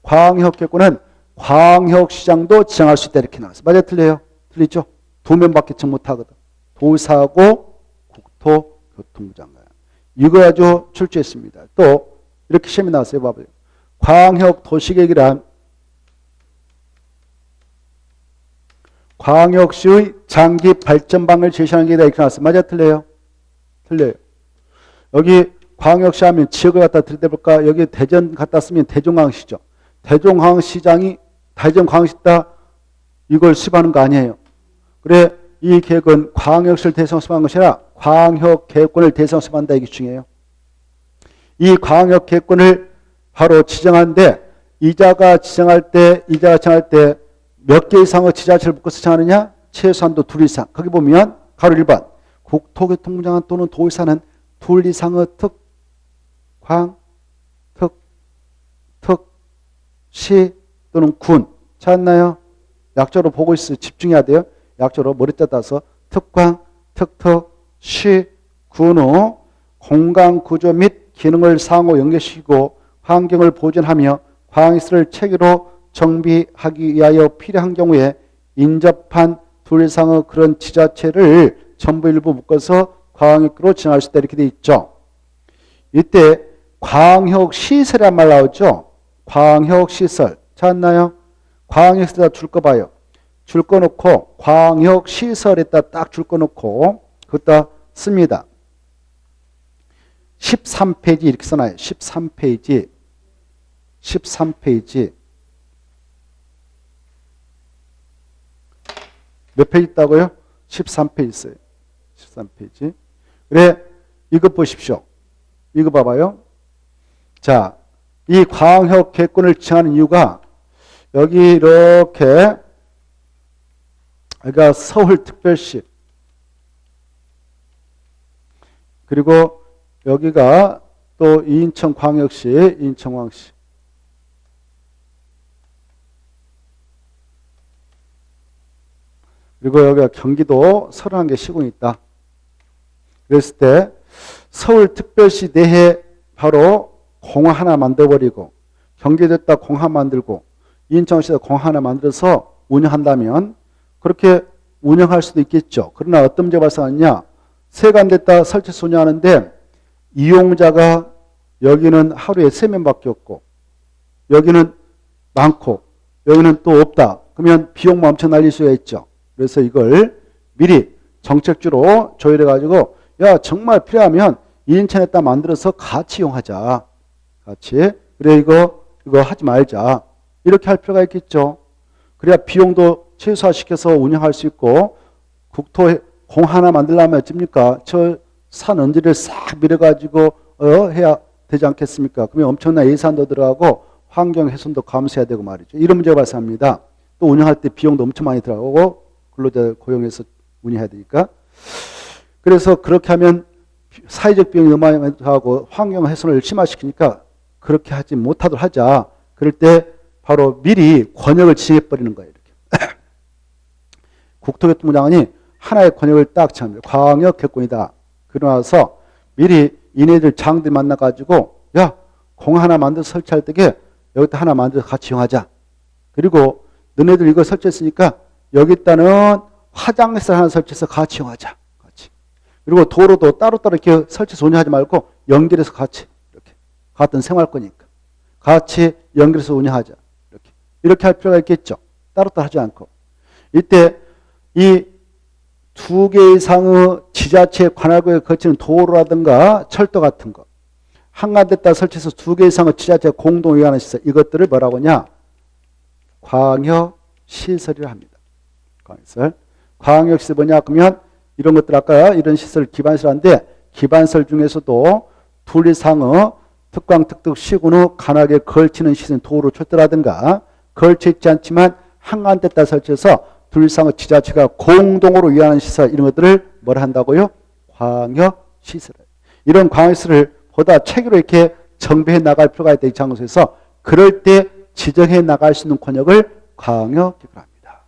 광역계획권은 광역시장도 지정할 수 있다 이렇게 나왔어요. 맞아요? 틀려요? 틀리죠? 두 명밖에 지정 못하거든. 도사하고 국토교통부 장관. 이거 가지고 출제했습니다. 또 이렇게 시험에 나왔어요. 봐봐요. 광역도시계획이란 광역시의 장기 발전방을 제시하는 게 이렇게 나왔어요. 맞아? 틀려요? 틀려요. 여기 광역시 하면 지역을 갖다 들이대볼까? 여기 대전 갖다 쓰면 대전광역시죠. 대전광역시장이 대전광역시다 이걸 수립하는 거 아니에요. 그래 이 계획은 광역시를 대상으로 수립하는 것이 아니라 광역계획권을 대상으로 수립한다. 이게 중요해요. 이 광역계획권을 바로 지정하는데 이자가 지정할 때 몇 개 이상의 지자체를 묶어서 정하느냐? 최소한도 2 이상. 거기 보면 가로 1번 국토교통부 장관 또는 도의사는 2 이상의 시 또는 군 찾았나요? 약조로 보고 있어요. 집중해야 돼요. 약조로 머리자 따서 특광, 시, 군의 공간 구조 및 기능을 상호 연계시키고 환경을 보존하며 광역시를 체계로 정비하기 위하여 필요한 경우에 인접한 2 이상의 그런 지자체를 전부 일부 묶어서 광역으로 지정할 수 있다 이렇게 돼 있죠. 이때 광역시설이란 말 나오죠. 광역시설 찾았나요? 광역시설에다 줄 거 봐요. 줄 거 놓고 광역시설에다 딱 줄 거 놓고 그것다 씁니다. 13페이지 이렇게 써놔요. 13페이지 몇 페이지 있다고요? 13페이지 있어요. 13페이지. 그래 이것 보십시오. 이거 봐봐요. 자 이 광역 계획권을 지정하는 이유가 여기 이렇게 여기가 서울특별시 그리고 여기가 또 인천광역시, 인천광역시 그리고 여기가 경기도 31개 시군이 있다. 그랬을 때 서울특별시 내에 바로 공항 하나 만들어버리고 경기도에다 공항 만들고 인천시에다 공항 하나 만들어서 운영한다면 그렇게 운영할 수도 있겠죠. 그러나 어떤 문제가 발생하느냐. 세관됐다 설치해서 운영하는데 이용자가 여기는 하루에 3명밖에 없고 여기는 많고 여기는 또 없다. 그러면 비용만 엄청 날릴 수가 있죠. 그래서 이걸 미리 정책주로 조율해가지고 야 정말 필요하면 인천에다 만들어서 같이 이용하자. 같이. 그래 이거 하지 말자. 이렇게 할 필요가 있겠죠. 그래야 비용도 최소화시켜서 운영할 수 있고 국토에 공 하나 만들려면 어쩝니까? 저 산 언저리를 싹 밀어가지고 해야 되지 않겠습니까? 그러면 엄청난 예산도 들어가고 환경 훼손도 감수해야 되고 말이죠. 이런 문제가 발생합니다. 또 운영할 때 비용도 엄청 많이 들어가고 근로자 고용해서 운영해야 되니까. 그래서 그렇게 하면 사회적 비용이 너무 많이 들어가고 환경 훼손을 심화시키니까 그렇게 하지 못하도록 하자. 그럴 때 바로 미리 권역을 지정해버리는 거예요. 이렇게. 국토교통부 장관이 하나의 권역을 딱 정합니다. 광역 개권이다. 그러나서 미리 이네들 장들 만나가지고 야 공 하나 만들어서 설치할 때에 여기다 하나 만들어서 같이 이용하자. 그리고 너네들 이거 설치했으니까 여기다는 화장실 하나 설치해서 같이 이용하자. 같이. 그리고 도로도 따로따로 이렇게 설치해서 운영하지 말고 연결해서 같이 이렇게 같은 생활권이니까 같이 연결해서 운영하자. 이렇게 할 필요가 있겠죠. 따로따로 하지 않고. 이때 이 2개 이상의 지자체 관할구에 거치는 도로라든가 철도 같은 거 한가운데다 설치해서 2개 이상의 지자체 공동 운영하는 시설 이것들을 뭐라고 하냐? 광역시설이라 합니다. 광역시설. 광역시설 뭐냐? 그러면 이런 것들 아까 이런 시설 기반시설인데 기반시설 중에서도 2 이상의 특광 특특 시군의 관할에 걸치는 시설 도로 철도라든가 걸쳐 있지 않지만 한가운데다 설치해서 2 이상의 지자체가 공동으로 위하는 시설 이런 것들을 뭐라 한다고요? 광역시설. 이런 광역시설을 보다 체계로 이렇게 정비해 나갈 필요가 있다. 이 장소에서 그럴 때 지정해 나갈 수 있는 권역을 광역계획을 합니다.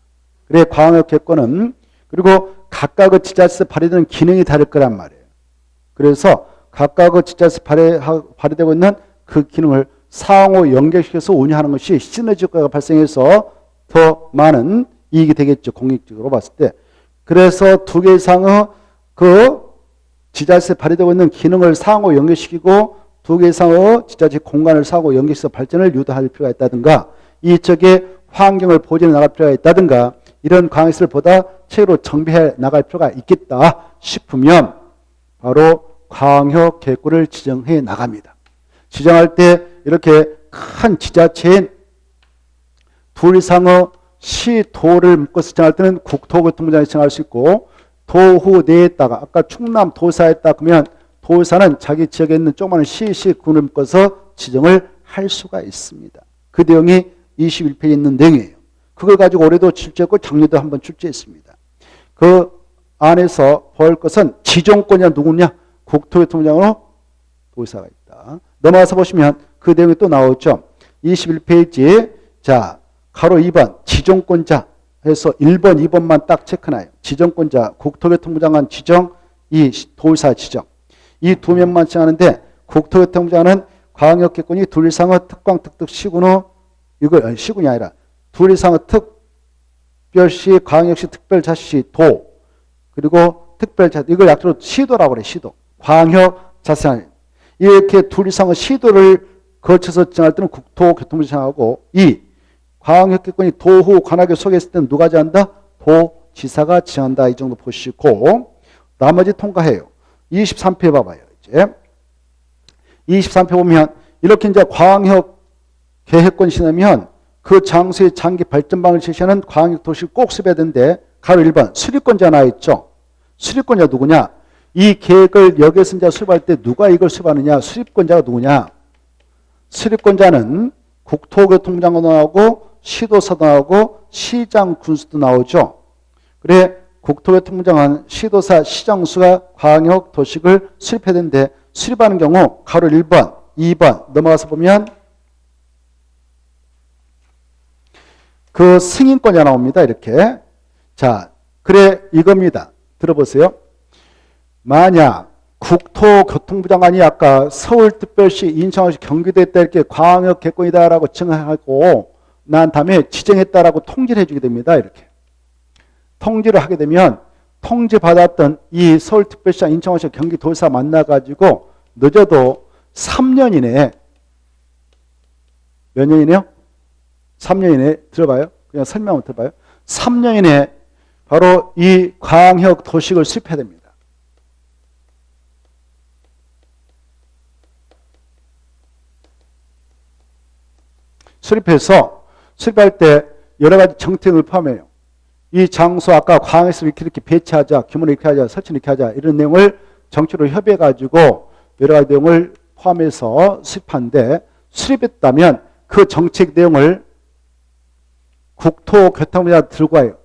그래 광역계획권은 그리고 각각의 지자체에서 발휘되는 기능이 다를 거란 말이에요. 그래서 각각의 지자체에서 발휘되고 있는 그 기능을 상호 연결시켜서 운영하는 것이 시너지 효과가 발생해서 더 많은 이익이 되겠죠. 공익적으로 봤을 때. 그래서 2개 이상의 그 지자체에 발휘되고 있는 기능을 상호 연결시키고 2개 이상의 지자체 공간을 상호 연결해서 발전을 유도할 필요가 있다든가 이쪽에 환경을 보존해 나갈 필요가 있다든가 이런 광역시설을 보다 체계로 정비해 나갈 필요가 있겠다 싶으면 바로 광역계획구를 지정해 나갑니다. 지정할 때 이렇게 큰 지자체인 2 이상의 시도를 묶어서 지정할 때는 국토교통부장이 지정할 수 있고 도후 내에다가 아까 충남 도사에다 그러면 도사는 자기 지역에 있는 조그마한 시군을 묶어서 지정을 할 수가 있습니다. 그 내용이 21페이지에 있는 내용이에요. 그걸 가지고 올해도 출제했고 작년에도 한번 출제했습니다. 그 안에서 볼 것은 지정권이 누구냐? 국토교통부장으로 도사가 있다. 넘어가서 보시면 그 내용이 또 나오죠. 21페이지 자 가로 2번 지정권자 해서 1번, 2번만 딱 체크나요. 지정권자 국토교통부 장관 지정, 이 도사 지정. 이 두 면만 지정하는데 국토교통부 장관은 광역계획권이 2 이상의 특광, 특특, 시군의 이거 시군이 아니라 2 이상의 특별시, 광역시, 특별자치시, 도 그리고 특별자 이걸 약자로 시도라고 그래. 시도. 광역자치단 이렇게 2 이상의 시도를 거쳐서 지정할 때는 국토교통부 지정하고 이 광역계획권이 도후 관할구 속에 있을 때는 누가 지정한다? 도지사가 지정한다. 이 정도 보시고 나머지 통과해요. 23표 봐봐요. 이제 23표 보면 이렇게 이제 광역계획권 신으면 그 장소의 장기 발전방을 제시하는 광역도시를 꼭 써야 되는데 가로 1번 수립권자 나와 있죠. 수립권자 누구냐? 이 계획을 여기에서 이제 수립할 때 누가 이걸 수립하느냐? 수립권자가 누구냐? 수립권자는 국토교통부장도 나오고 시도사도 나오고 시장 군수도 나오죠. 그래 국토교통부장은 시도사 시장수가 광역 도식을 수립해야 되는데 수립하는 경우 가로 1번 2번 넘어가서 보면 그 승인권자 나옵니다. 이렇게. 자, 그래 이겁니다. 들어보세요. 만약 국토교통부 장관이 아까 서울특별시, 인천시, 경기도에 있다 이렇게 광역 개권이다라고 정하고 난 다음에 지정했다라고 통지를 해주게 됩니다. 이렇게. 통지를 하게 되면 통지 받았던 이 서울특별시와 인천시, 경기도지사 만나가지고 늦어도 3년 이내에 몇 년 이내요? 3년 이내에 들어봐요. 그냥 설명을 들어봐요. 3년 이내에 바로 이 광역 도식을 수립해야 됩니다. 수립할 때 여러 가지 정책을 포함해요. 이 장소 아까 광역에서 이렇게 배치하자, 규모를 이렇게 하자, 설치를 이렇게 하자 이런 내용을 정치로 협의해가지고 여러 가지 내용을 포함해서 수립하는데 수립했다면 그 정책 내용을 국토교통부가 들고 와요.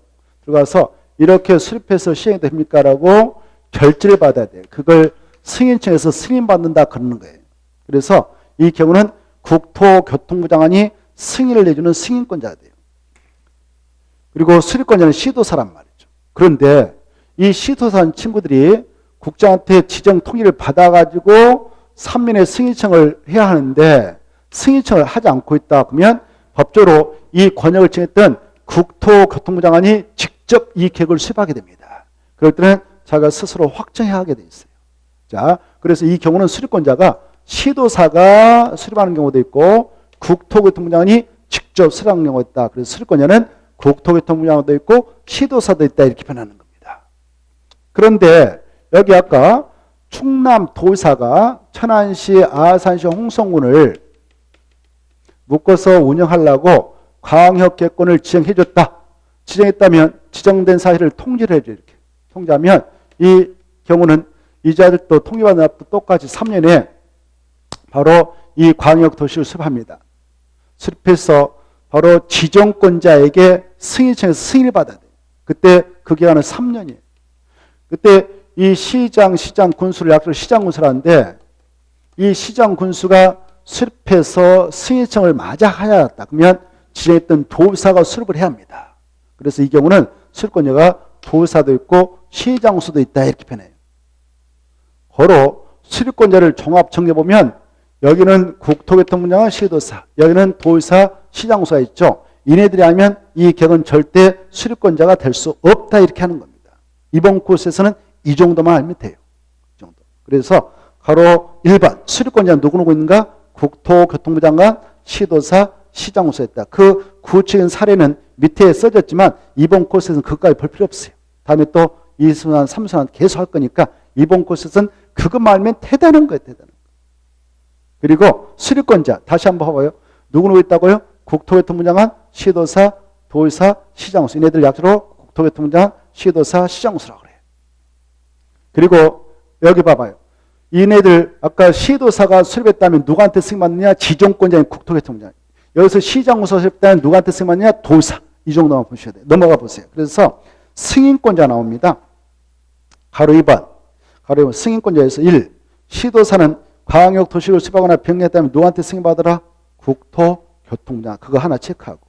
들어가서 이렇게 수립해서 시행이 됩니까? 라고 결재를 받아야 돼요. 그걸 승인청에서 승인받는다 그러는 거예요. 그래서 이 경우는 국토교통부 장관이 승인을 내주는 승인권자가 돼요. 그리고 수립권자는 시도사란 말이죠. 그런데 이 시도사는 친구들이 국장한테 지정 통지를 받아가지고 3년의 승인청을 해야 하는데 승인청을 하지 않고 있다 그러면 법적으로 이 권역을 정했던 국토교통부 장관이 직접 이 계획을 수립하게 됩니다. 그럴 때는 자기가 스스로 확정해야 하게 돼 있어요. 자, 그래서 이 경우는 수립권자가 시도사가 수립하는 경우도 있고 국토교통부 장관이 직접 수립하는 경우가 있다. 그래서 수립권자는 국토교통부 장관도 있고 시도사도 있다 이렇게 표현하는 겁니다. 그런데 여기 아까 충남도사가 천안시, 아산시, 홍성군을 묶어서 운영하려고 광역개권을 지정해줬다. 지정했다면 지정된 사실을 통지를 해줘. 이렇게 통지하면 이 경우는 이자들도 통지받은 앞도 똑같이 3년에 바로 이 광역도시를 수립합니다. 수립해서 바로 지정권자에게 승인청에서 승인을 받아야 돼요. 그때 그 기간은 3년이에요. 그때 이 시장 군수를 약속을 시장 군수를 하는데 이 시장 군수가 수립해서 승인청을 맞아 하였다. 그러면 지정했던 도사가 수립을 해야 합니다. 그래서 이 경우는 수립권자가 도사도 있고 시장수도 있다 이렇게 표현해요. 고로 수립권자를 종합 정리해보면 여기는 국토교통부 장관 시도사, 여기는 도사 시장수가 있죠. 이네들이 아니면 이 객은 절대 수립권자가 될 수 없다 이렇게 하는 겁니다. 이번 코스에서는 이 정도만 알면 돼요. 이 정도. 그래서 가로 1번 수립권자는 누구누구 있는가? 국토교통부 장관, 시도사, 시장수가 있다. 그 구체적인 사례는 밑에 써졌지만 이번 코스에서는 그것까지 볼 필요 없어요. 다음에 또 2순환, 3순환 계속 할 거니까 이번 코스에서는 그것만 알면 대단한 거예요. 대단한 거. 그리고 수립권자 다시 한번 봐봐요. 누구누구 있다고요? 국토교통부 장관, 시도사, 도의사, 시장수. 이네들 약자로 국토교통부 장관, 시도사, 시장수라고 그래요. 그리고 여기 봐봐요. 이네들 아까 시도사가 수립했다면 누구한테 승인받느냐? 지정권자인 국토교통부 장관. 여기서 시장수가 수립했다면 누구한테 승인받느냐? 도사. 이 정도만 보셔야 돼요. 넘어가 보세요. 그래서 승인권자 나옵니다. 가로 2번. 가로 2번 승인권자에서 1. 시도사는 광역도시를 수립하거나 병리했다면 누구한테 승인받으라? 국토교통부 장관. 그거 하나 체크하고.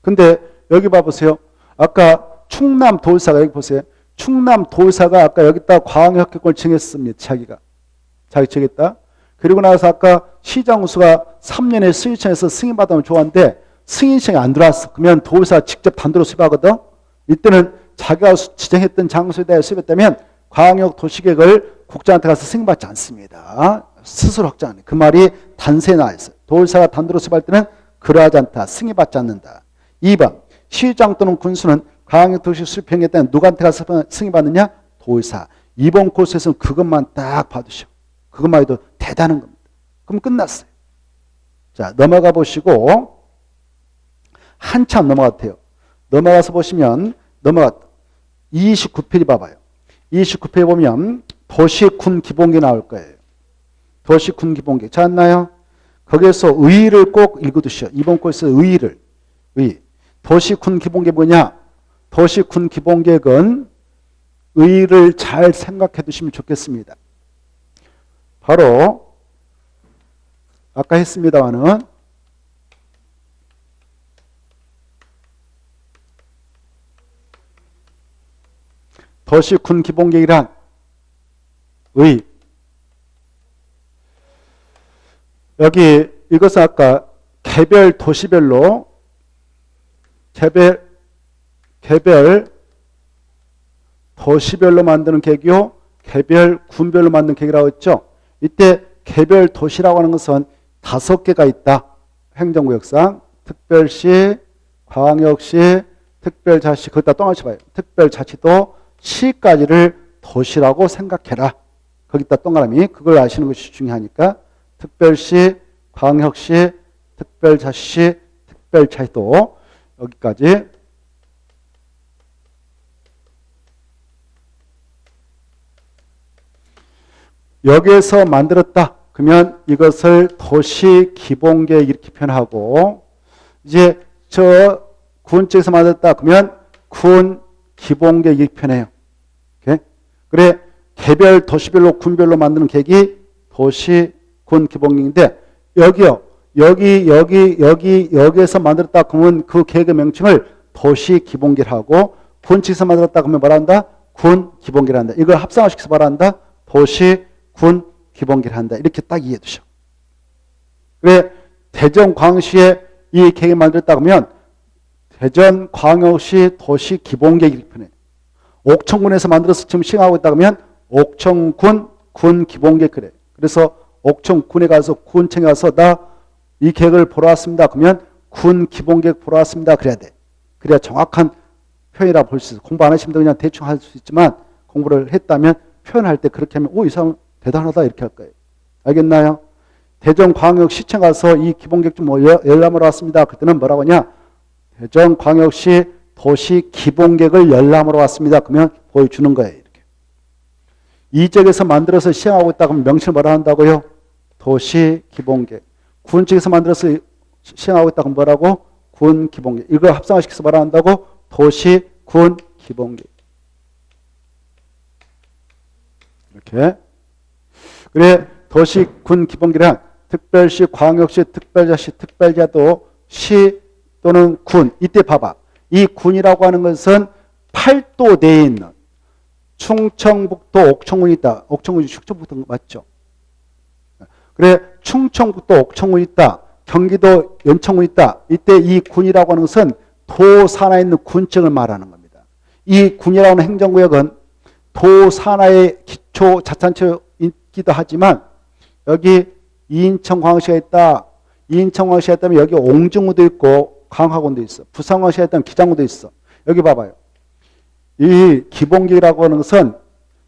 근데 여기 봐보세요. 아까 충남도지사가 여기 보세요. 충남도지사가 아까 여기다 광역개권을 정했습니다. 자기 정했다. 그리고 나서 아까 시장수가 3년에 승인청에서 승인받으면 좋았는데 승인청이 안 들어왔어. 그러면 도지사가 직접 단독으로 수립하거든. 이때는 자기가 지정했던 장소에 대해 수립했다면 광역도시계획을 국장한테 가서 승인받지 않습니다. 스스로 확정하는. 그 말이 단서에 나와 있어요. 도지사가 단독으로 수립할 때는 그러하지 않다. 승인받지 않는다. 2번 시장 또는 군수는 광역도시 수립행위에 따른 누구한테 가서 승인받느냐? 도지사. 이번 코스에서는 그것만 딱 봐두시오. 그것만 해도 대단한 겁니다. 그럼 끝났어요. 자, 넘어가 보시고 한참 넘어갔대요. 넘어가서 보시면 넘어갔다. 29페이지 봐봐요. 29페이지 보면 도시 군 기본계 나올 거예요. 도시 군 기본계획. 찾았나요? 거기에서 의의를 꼭 읽어두시오. 이번 코에서 의의를. 의의. 도시 군 기본계획 뭐냐? 도시 군 기본계획은 의의를 잘 생각해 두시면 좋겠습니다. 바로 아까 했습니다마는 도시 군 기본계획이란 의 여기 이것은 아까 개별 도시별로 개별 도시별로 만드는 계획이요, 개별 군별로 만드는 계획이라고 했죠. 이때 개별 도시라고 하는 것은 5개가 있다. 행정구역상 특별시, 광역시, 특별자치, 거기다 동아시 봐요. 특별자치도 시까지를 도시라고 생각해라. 거기다 동그라미. 그걸 아시는 것이 중요하니까 특별시, 광역시, 특별자치, 특별자치도 여기까지. 여기에서 만들었다. 그러면 이것을 도시 기본계획 이렇게 표현하고, 이제 저 군 쪽에서 만들었다. 그러면 군 기본계획 이렇게 표현해요. 오케이? 그래, 개별 도시별로 군별로 만드는 계획이 도시 군 기본계획인데, 여기요. 여기에서 만들었다. 그러면 그 계획의 명칭을 도시 기본계획하고, 군 측에서 만들었다. 그러면 뭐라 한다? 군 기본계획 한다. 이걸 합성화시켜서 뭐라 한다? 도시 군 기본계획 한다. 이렇게 딱 이해해 두셔. 그래, 대전 광시에 이 계획을 만들었다 그러면 대전 광역시 도시 기본계획 이렇게 표현해. 옥천군에서 만들어서 지금 시행하고 있다 그러면 옥천군 군 기본계획 그래. 그래서 옥천군에 가서 군청에 가서 나 이 계획을 보러 왔습니다. 그러면 군 기본계획 보러 왔습니다. 그래야 돼. 그래야 정확한 표현이라 볼 수 있어. 공부 안 하시면 그냥 대충 할 수 있지만 공부를 했다면 표현할 때 그렇게 하면 이 사람 대단하다 이렇게 할 거예요. 알겠나요? 대전광역시청 가서 이 기본계획 좀 열람하러 왔습니다. 그때는 뭐라고 하냐? 대전광역시 도시 기본계획을 열람하러 왔습니다. 그러면 보여주는 거예요. 이렇게. 이 지역에서 만들어서 시행하고 있다 그러면 명칭을 뭐라 한다고요? 도시 기본계획. 군 측에서 만들어서 시행하고 있다 그러면 뭐라고? 군 기본계획. 이걸 합성화시켜서 뭐라 한다고? 도시 군 기본계획. 이렇게. 그래, 도시 군 기본계획은 특별시, 광역시, 특별자치, 특별자도 시 또는 군. 이때 봐봐. 이 군이라고 하는 것은 8도 내에 있는 충청북도 옥천군이 있다. 옥천군이 충청북도 맞죠? 그래, 충청북도 옥천군이 있다. 경기도 연천군이 있다. 이때 이 군이라고 하는 것은 도 산하에 있는 군청을 말하는 겁니다. 이 군이라고 하는 행정구역은 도 산하의 기초 자치단체이기도 하지만 여기 인천광역시가 있다. 인천광역시가 있다면 여기 옹중구도 있고 강화군도 있어. 부산광역시가 있다면 기장구도 있어. 여기 봐봐요. 이 기본계획이라고 하는 것은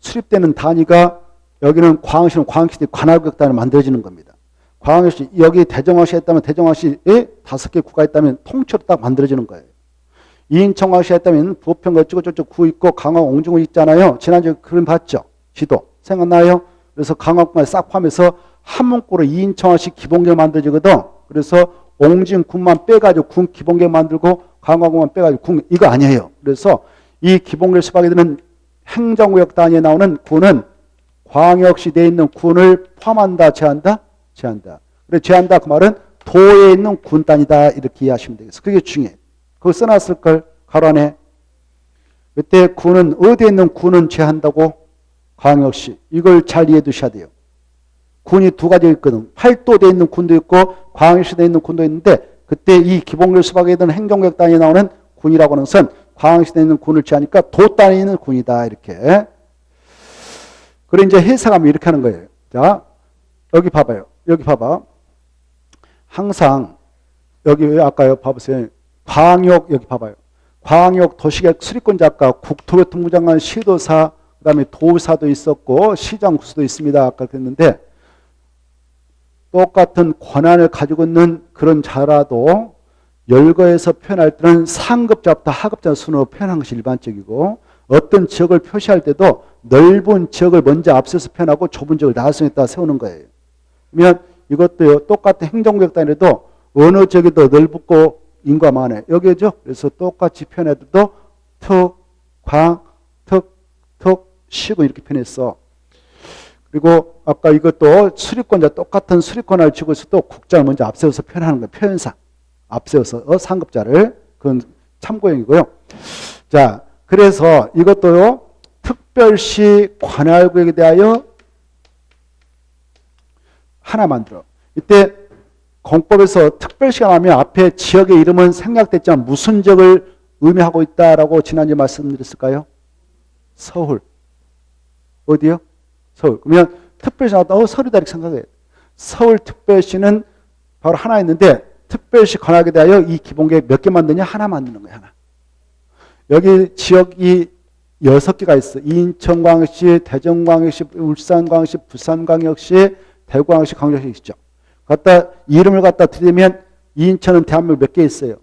수립되는 단위가 여기는 광역시는 광역시 관할구역 단위로 만들어지는 겁니다. 광역시 여기 대전광역시가 있다면 대전광역시에 5개 구가 있다면 통째로 딱 만들어지는 거예요. 인천광역시가 있다면 부평 저쪽 구 있고 강화 옹중구 있잖아요. 지난주에 그림 봤죠? 지도 생각나요? 그래서 강화군까지 싹 포함해서 한 문구로 인천광역시 기본계획 만들어지거든. 그래서 옹진군만 빼가지고 군 기본계획 만들고 강화군만 빼가지고 군 이거 아니에요. 그래서 이 기본계획 수박에 드는 행정구역 단위에 나오는 군은 광역시 내에 있는 군을 포함한다, 제한다? 제한다. 그래, 제한다 그 말은 도에 있는 군 단위다 이렇게 이해하시면 되겠어. 그게 중요해. 그거 써놨을걸 가로 안에. 그때 군은 어디에 있는 군은 제한다고? 광역시. 이걸 잘 이해해 두셔야 돼요. 군이 2가지 있거든. 8도에 있는 군도 있고 광역시에 있는 군도 있는데 그때 이 기본계획 수박에 있는 행정구역 단위에 나오는 군이라고 하는 것은 광역시에 있는 군을 제하니까 도 단위에 있는 군이다 이렇게. 그래 이제 해석하면 이렇게 하는 거예요. 자, 여기 봐봐요. 여기 봐봐. 항상 여기 아까요 봐보세요. 광역 여기 봐봐요. 광역 도시계획 수립권자 아까 국토교통부 장관 시도사 그다음에 도사도 있었고 시장 구수도 있습니다. 아까 그랬는데 똑같은 권한을 가지고 있는 그런 자라도 열거에서 표현할 때는 상급자부터 하급자 순으로 표현한 것이 일반적이고 어떤 지역을 표시할 때도 넓은 지역을 먼저 앞서서 표현하고 좁은 지역을 나중에다 세우는 거예요. 그러면 이것도요, 똑같은 행정구역단위도 어느 지역이 더 넓고 인구가 많아요. 여기죠. 그래서 똑같이 표현해도 툭, 광, 툭, 툭, 시군 이렇게 표현했어. 그리고 아까 이것도 수리권자 똑같은 수리권을 쥐고 있어도 국자를 먼저 앞세워서 표현하는 거예요. 표현상. 앞세워서 상급자를. 그건 참고용이고요. 자, 그래서 이것도요, 특별시 관할구역에 대하여 하나 만들어. 이때 공법에서 특별시가 나오면 앞에 지역의 이름은 생략됐지만 무슨 지역을 의미하고 있다라고 지난주에 말씀드렸을까요? 서울. 어디요? 서울. 그러면 특별시 나왔다. 서울이다 이렇게 생각해요. 서울특별시는 바로 하나 있는데 특별시 관할에 대하여 이 기본계획 몇 개 만드냐? 하나 만드는 거예요. 하나. 여기 지역이 6개가 있어. 인천광역시, 대전광역시, 울산광역시, 부산광역시, 대구광역시, 광역시 있죠. 이름을 갖다 들이면 인천은 대한민국 몇 개 있어요?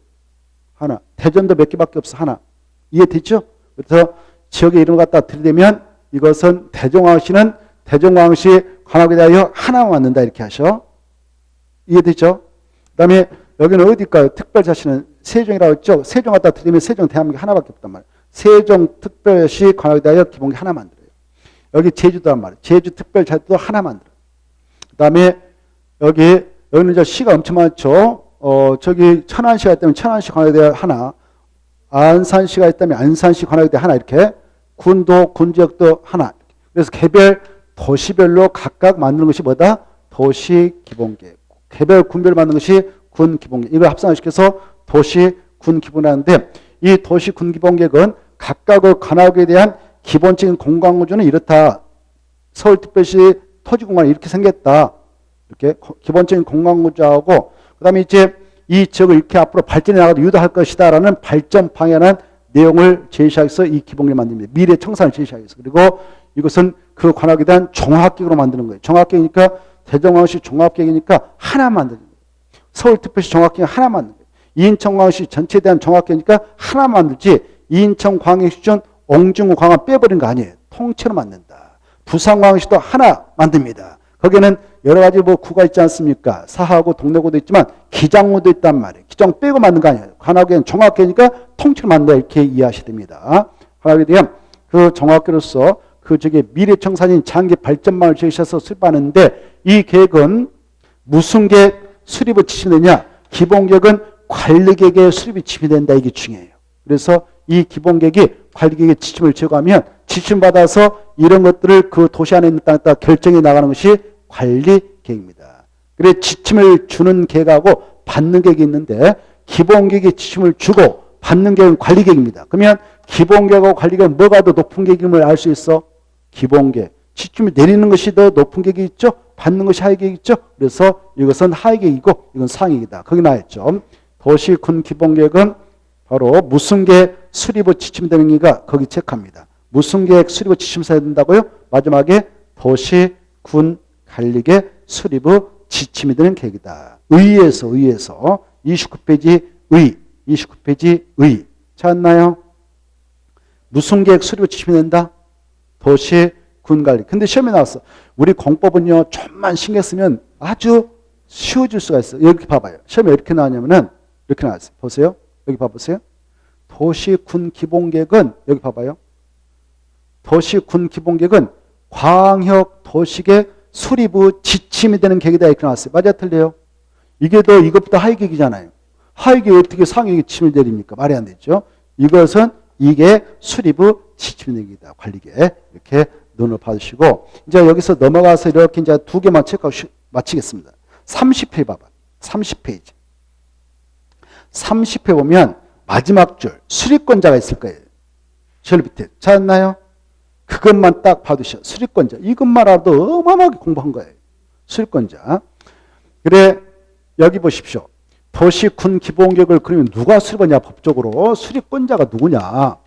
하나. 대전도 몇 개밖에 없어. 하나. 이해됐죠? 그래서 지역의 이름을 갖다 들이대면 이것은 대전광역시는 대전광역시 관할에 대하여 하나만 만든다 이렇게 하셔. 이해됐죠? 그 다음에 여기는 어디일까요? 특별자치는 세종이라고 했죠? 세종 갖다 들이면 세종 대한민국 하나밖에 없단 말이에요. 세종특별시 관할에 대하여 기본계 하나 만들어요. 여기 제주도란 말이에요. 제주특별자치도 하나 만들어요. 그 다음에 여기는 이제 시가 엄청 많죠? 저기 천안시가 있다면 천안시 관할에 대하여 하나, 안산시가 있다면 안산시 관할에 대하여 하나 이렇게, 군도, 군지역도 하나. 그래서 개별 도시별로 각각 만드는 것이 뭐다? 도시기본계획. 개별 군별로 만드는 것이 군기본계획. 이걸 합성시켜서 도시군기본하는데 이 도시군기본계획은 각각의 관할구에 대한 기본적인 공간구조는 이렇다. 서울특별시 토지공간이 이렇게 생겼다. 이렇게 기본적인 공간구조하고 그 다음에 이제 이 지역을 이렇게 앞으로 발전해 나가도 유도할 것이다 라는 발전 방향한 내용을 제시하기위해서 이 기본계획을 만듭니다. 미래 청산을 제시하기 위해서. 그리고 이것은 그 관할에 대한 종합계획으로 만드는 거예요. 종합계획이니까 대전광역시 종합계획이니까 하나 만드는 거예요. 서울특별시 종합계획 하나 만드는 거예요. 인천광역시 전체에 대한 종합계획이니까 하나 만들지 인천광역시전 옹중구 광안 빼버린 거 아니에요. 통째로 만든다. 부산광역시도 하나 만듭니다. 거기는 여러 가지 뭐 구가 있지 않습니까? 사하구, 동래구도 있지만 기장구도 있단 말이에요. 기장 빼고 만든 거 아니에요. 관할계획은 종합계획이니까 통째로 만든다 이렇게 이해하셔야 됩니다. 관할계획에 대한 그 종합계획으로서 그 저기 미래청산인 장기 발전망을 제시해서 수립하는데 이 계획은 무슨 계획 수립을 지시되냐? 기본계획은 관리계획의 수립이 지시된다. 이게 중요해요. 그래서 이 기본계획이 관리계획의 지침을 제공하면 지침받아서 이런 것들을 그 도시 안에 있는 땅에다 결정해 나가는 것이 관리계획입니다. 그래 지침을 주는 계획하고 받는 계획이 있는데 기본계획의 지침을 주고 받는 계획은 관리계획입니다. 그러면 기본계획하고 관리계획은 뭐가 더 높은 계획임을 알 수 있어? 기본계획. 지침을 내리는 것이 더 높은 계획이 있죠. 받는 것이 하위 계획이 있죠. 그래서 이것은 하위 계획이고 이건 상위 계획이다. 거기 나왔죠. 도시군 기본계획은 바로 무슨 계획 수립의 지침 되는가 거기 체크합니다. 무슨 계획 수립의 지침 써야 된다고요? 마지막에 도시군 관리계획 수립의 지침이 되는 계획이다. 의에서 29페이지 의 29페이지 의 찾았나요? 무슨 계획 수립의 지침이 된다? 도시군관리. 근데 시험에 나왔어. 우리 공법은요, 좀만 신경 쓰면 아주 쉬워질 수가 있어요. 여기 봐봐요. 시험에 이렇게 나왔냐면은, 이렇게 나왔어요. 보세요. 여기 봐보세요. 도시군 기본계획은, 여기 봐봐요. 도시군 기본계획은 광역 도시계획 수립의 지침이 되는 계획이다. 이렇게 나왔어요. 맞아, 틀려요? 이게 더 이것보다 하위 계획이잖아요. 하위 계획 어떻게 상위 계획 지침을 내립니까? 말이 안 되죠. 이것은 이게 수립의 지침입니다. 관리계. 이렇게 눈을 봐주시고, 이제 여기서 넘어가서 이렇게 이제 두 개만 체크하고 마치겠습니다. 30페이지 봐봐. 30페이지. 30회 보면 마지막 줄, 수립권자가 있을 거예요. 저 밑에. 찾았나요? 그것만 딱 봐두셔. 수립권자. 이것만 알아도 어마어마하게 공부한 거예요. 수립권자. 그래, 여기 보십시오. 도시군 기본계획을 그러면 누가 수립하냐, 법적으로. 수립권자가 누구냐.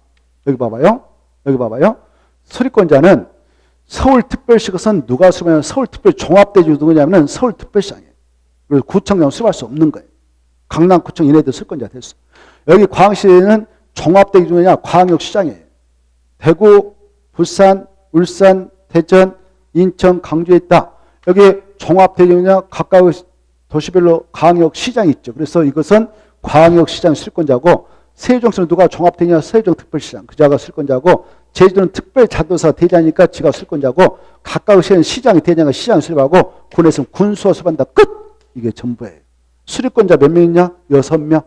여기 봐봐요. 여기 봐봐요. 수립권자는 서울특별시 것은 누가 수립하냐면 서울특별시 종합대주 누구냐면 서울특별시 아니에요. 그래서 구청장은 수립할 수 없는 거예요. 강남구청 얘네들 수립권자가 됐어. 여기 광역시는 종합대주 누구냐? 광역시장이에요. 대구, 부산, 울산, 대전, 인천, 강주에 있다. 여기 종합대지구냐 각각의 도시별로 광역시장이 있죠. 그래서 이것은 광역시장 실권자고 세종시는 누가 종합대냐 세종특별시장 그자가 실권자고 제주도는 특별자도사 대장이니까 지가 실권자고 각각의 시는 시장이 대장이 시장을 수립하고 군에서는 군수가 수립한다. 끝! 이게 전부예요. 수립권자 몇 명이냐? 6명.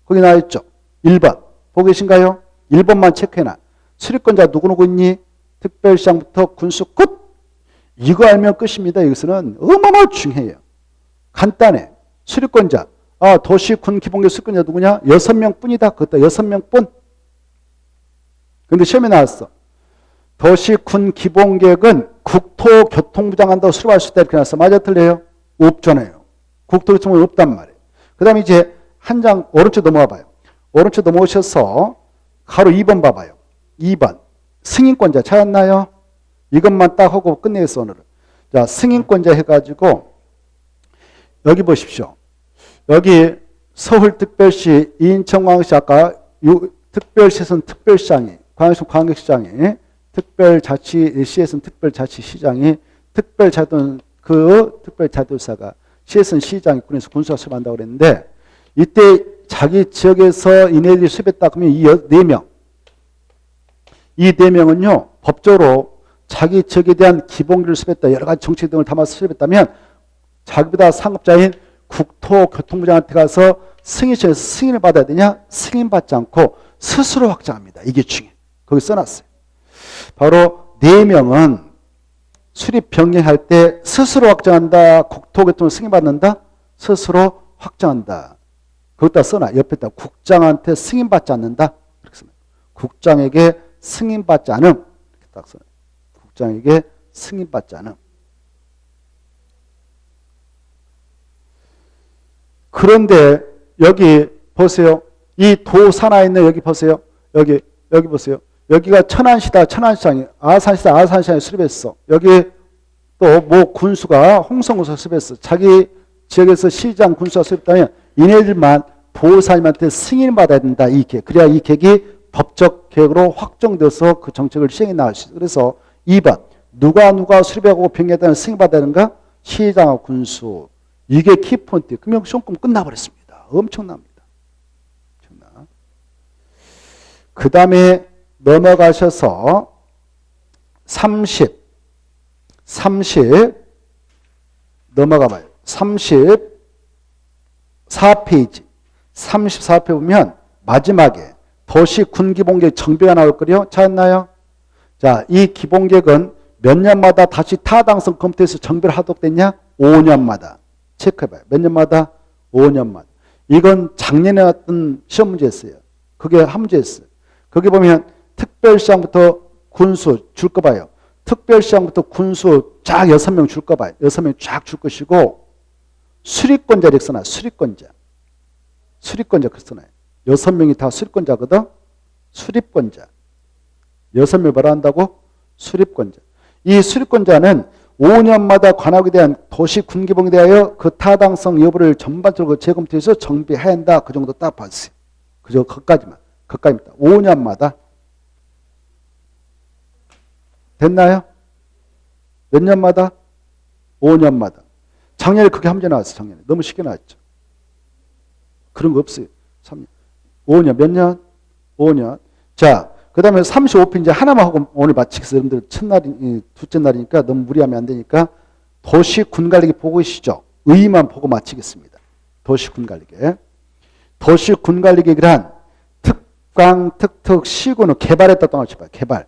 거기 나와 있죠. 1번. 보고 계신가요? 1번만 체크해놔. 수립권자 누구누구 있니? 특별시장부터 군수 끝! 이거 알면 끝입니다. 여기서는 어마어마하게 중요해요. 간단해. 수립권자. 도시, 군, 기본계획 수립권자 누구냐? 6명 뿐이다. 그것도 6명 뿐. 근데 시험에 나왔어. 도시, 군, 기본계획은 국토교통부 장관도 수립할 수 있다. 이렇게 나왔어. 맞아, 틀려요? 없잖아요. 국토교통부는 없단 말이에요. 그 다음에 이제 한 장 오른쪽 넘어가 봐요. 오른쪽 넘어오셔서 가로 2번 봐봐요. 2번. 승인권자 찾았나요? 이것만 딱 하고 끝내겠어, 오늘은. 자, 승인권자 해가지고, 여기 보십시오. 여기 서울특별시, 인천광역시, 아까 특별시에서는 특별시장이, 광역시는 광역시장이, 특별자치시에서는 특별자치시장이, 특별자도는 그 특별자도사가, 시에서는 시장이, 군에서 군수가 수립한다고 그랬는데, 이때 자기 지역에서 이네들이 수립했다 그러면 이 4명. 이 4명은요, 법적으로 자기 지역에 대한 기본기를 수립했다, 여러 가지 정책 등을 담아서 수립했다면 자기보다 상급자인 국토교통부장한테 가서 승인처에서 승인을 받아야 되냐? 승인받지 않고 스스로 확정합니다. 이게 중요해. 거기 써놨어요. 바로 4명은 수립 변경할 때 스스로 확정한다. 국토교통을 승인받는다. 스스로 확정한다. 그것다 써놔. 옆에다 국장한테 승인받지 않는다. 이렇게 써놔. 국장에게 승인받지 않음. 이렇게 딱 써놔. 국장에게 승인받지 않음. 그런데 여기 보세요. 이 도산하에 있는 여기 보세요. 여기 보세요. 여기가 천안시다. 천안시장이 아산시다. 아산시장에 수립했어. 여기 또 뭐 군수가 홍성군수가 수립했어. 자기 지역에서 시장 군수가 수립했다면 이네들만 도사님한테 승인을 받아야 된다. 이 계획. 그래야 이 계획이 법적 계획으로 확정돼서 그 정책을 시행해 나갈 수 있어. 그래서 2번. 누가 수립하고 변경했다는 승인받아야 되는가? 시장하고 군수. 이게 키포인트. 그러면 시험금 끝나버렸습니다. 엄청납니다. 그 다음에 넘어가셔서 30 넘어가 봐요. 34페이지. 34페이지 보면 마지막에 도시 군기본계획 정비가 나올 거요. 찾았나요? 자, 이 기본계획은 몇 년마다 다시 타당성 검토해서 정비를 하도록 됐냐? 5년마다. 체크해봐요. 몇 년마다? 5년마다. 이건 작년에 왔던 시험 문제였어요. 그게 한 문제였어요. 거기 보면 특별시장부터 군수 줄 거 봐요. 특별시장부터 군수 쫙 6명 줄 거 봐요. 6명 쫙 줄 것이고 수립권자 이렇게 써놔요. 수립권자 그렇게 써놔요. 6명이 다 수립권자거든. 수립권자. 6명 뭐라 한다고? 수립권자. 이 수립권자는 5년마다 관악에 대한 도시 군기본에 대하여 그 타당성 여부를 전반적으로 재검토해서 정비해야 한다. 그 정도 딱 봤어요. 그저 거기까지입니다. 5년마다. 됐나요? 몇 년마다? 5년마다. 작년에 그게 한 문제 나왔어요. 작년에. 너무 쉽게 나왔죠. 그런 거 없어요. 3년. 5년. 몇 년? 5년. 자, 그 다음에 35편 이제 하나만 하고 오늘 마치겠어요. 여러분들 첫날이, 둘째 날이니까 너무 무리하면 안 되니까 도시 군관리계 보고 계시죠? 의의만 보고 마치겠습니다. 도시 군관리계. 도시 군관리계란 특광, 특특, 시군은 개발했다 동안 봐요. 개발.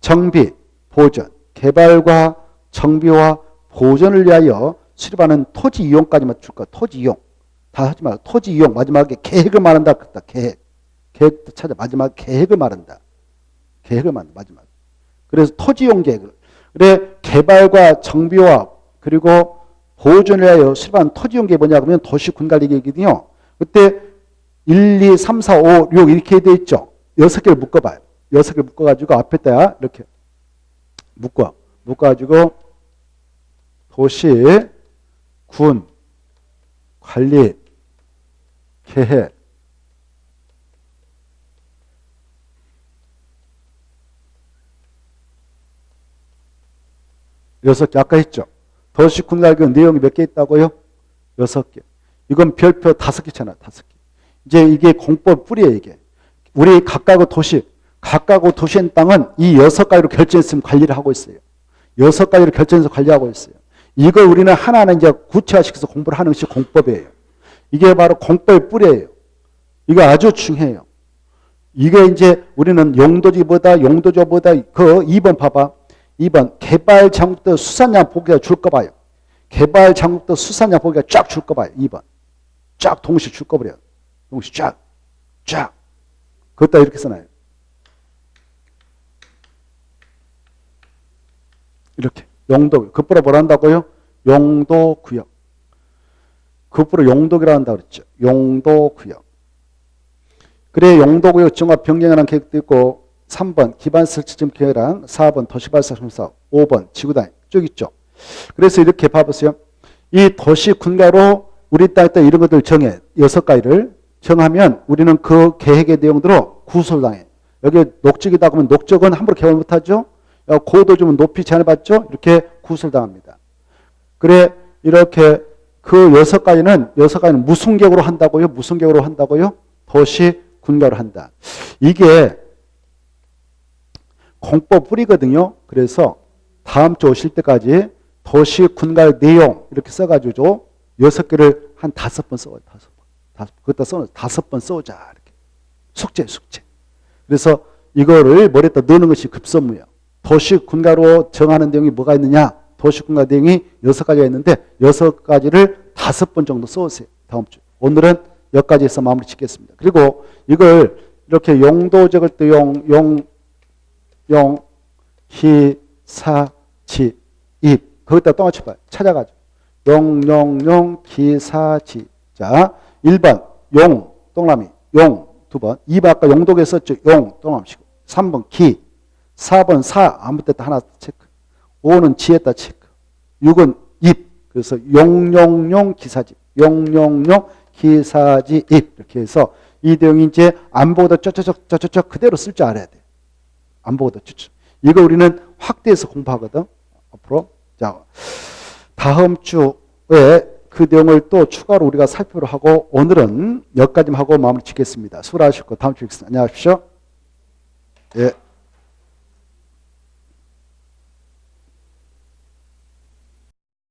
정비, 보전. 개발과 정비와 보전을 위하여 수립하는 토지 이용까지만 줄 거야. 토지 이용. 다 하지 말고 토지 이용. 마지막에 계획을 말한다. 그랬다. 계획도 찾아. 마지막에 계획을 말한다. 계획을 말한다. 마지막에. 그래서 토지 이용 계획을. 그래 개발과 정비와 그리고 보존을 위하여 수립한 토지 이용 계획이 뭐냐 그러면 도시군관리 계획이거든요. 그때 1, 2, 3, 4, 5, 6 이렇게 돼 있죠. 6개를 묶어봐요. 6개 묶어가지고 앞에다가 이렇게 묶어가지고 도시 군 관리 계획 6개 아까 했죠. 도시 군갈교 내용이 몇 개 있다고요? 6개. 이건 별표 5개잖아. 5개. 이제 이게 공법 뿌리예요. 이게. 우리 각각의 도시의 땅은 이 6가지로 결정했으면 관리를 하고 있어요. 6가지로 결정해서 관리하고 있어요. 이걸 우리는 하나하나 이제 구체화시켜서 공부를 하는 것이 공법이에요. 이게 바로 공법의 뿌리예요. 이거 아주 중요해요. 이게 이제 우리는 용도지보다 그 2번 봐봐. 2번 개발 장국도 수산양 보기가 줄 거 봐요. 개발 장국도 수산양 보기가 쫙 줄 거 봐요. 2번. 쫙 동시에 줄 거 버려요. 동시에 쫙. 그것다 이렇게 써놔요. 이렇게. 용도. 그것보다 뭘 한다고요? 용도구역. 그것보다 용도구라고 한다고 그랬죠. 용도구역. 그래 용도구역 정화 변경하는 계획도 있고 3번 기반 설치점 계획랑 4번 도시발사 사업 5번 지구단위 쭉 있죠. 그래서 이렇게 봐보세요. 이 도시 군가로 우리 땅에 이런 것들 정해 6가지를 정하면 우리는 그 계획의 내용대로 구설을 당해. 여기 녹적이다 그러면 녹적은 함부로 개발 못하죠. 고도 주면 높이 제한해봤죠. 이렇게 구설을 당합니다. 그래 이렇게 그 6가지는 무슨 격으로 한다고요? 무슨 격으로 한다고요? 도시 군가로 한다. 이게 공법 뿌리거든요. 그래서 다음 주 오실 때까지 도시 군가 내용 이렇게 써가지고 6개를 한 5번 써요. 5번. 그것도 써 5번 써오자. 이렇게. 숙제. 그래서 이거를 머리에다 넣는 것이 급선무예요. 도시 군가로 정하는 내용이 뭐가 있느냐? 도시 군가 내용이 6가지가 있는데 6가지를 5번 정도 써오세요. 다음 주. 오늘은 여기까지해서 마무리 짓겠습니다. 그리고 이걸 이렇게 용도적을 또 희사지 입 거기다 또 맞춰봐요. 찾아가죠. 기사지. 자 1번 용 동그라미 용 2번 2번 아까 용도에 썼죠. 용 동그라미 치고 3번 기 4번 사 아무 때도 하나 체크 5는 지에다 체크 6은 입 그래서 용용용 기사지 용용용 기사지 입 이렇게 해서 이 내용이 이제 안 보고도 쩌쩌쩌 그대로 쓸 줄 알아야 돼. 안 보고도 쩌쩌. 이거 우리는 확대해서 공부하거든. 앞으로. 자, 다음 주에 그 내용을 또 추가로 우리가 살펴보도록 하고 오늘은 여기까지만 하고 마무리 짓겠습니다. 수고하셨고 다음 주에 뵙겠습니다. 안녕하십시오. 예.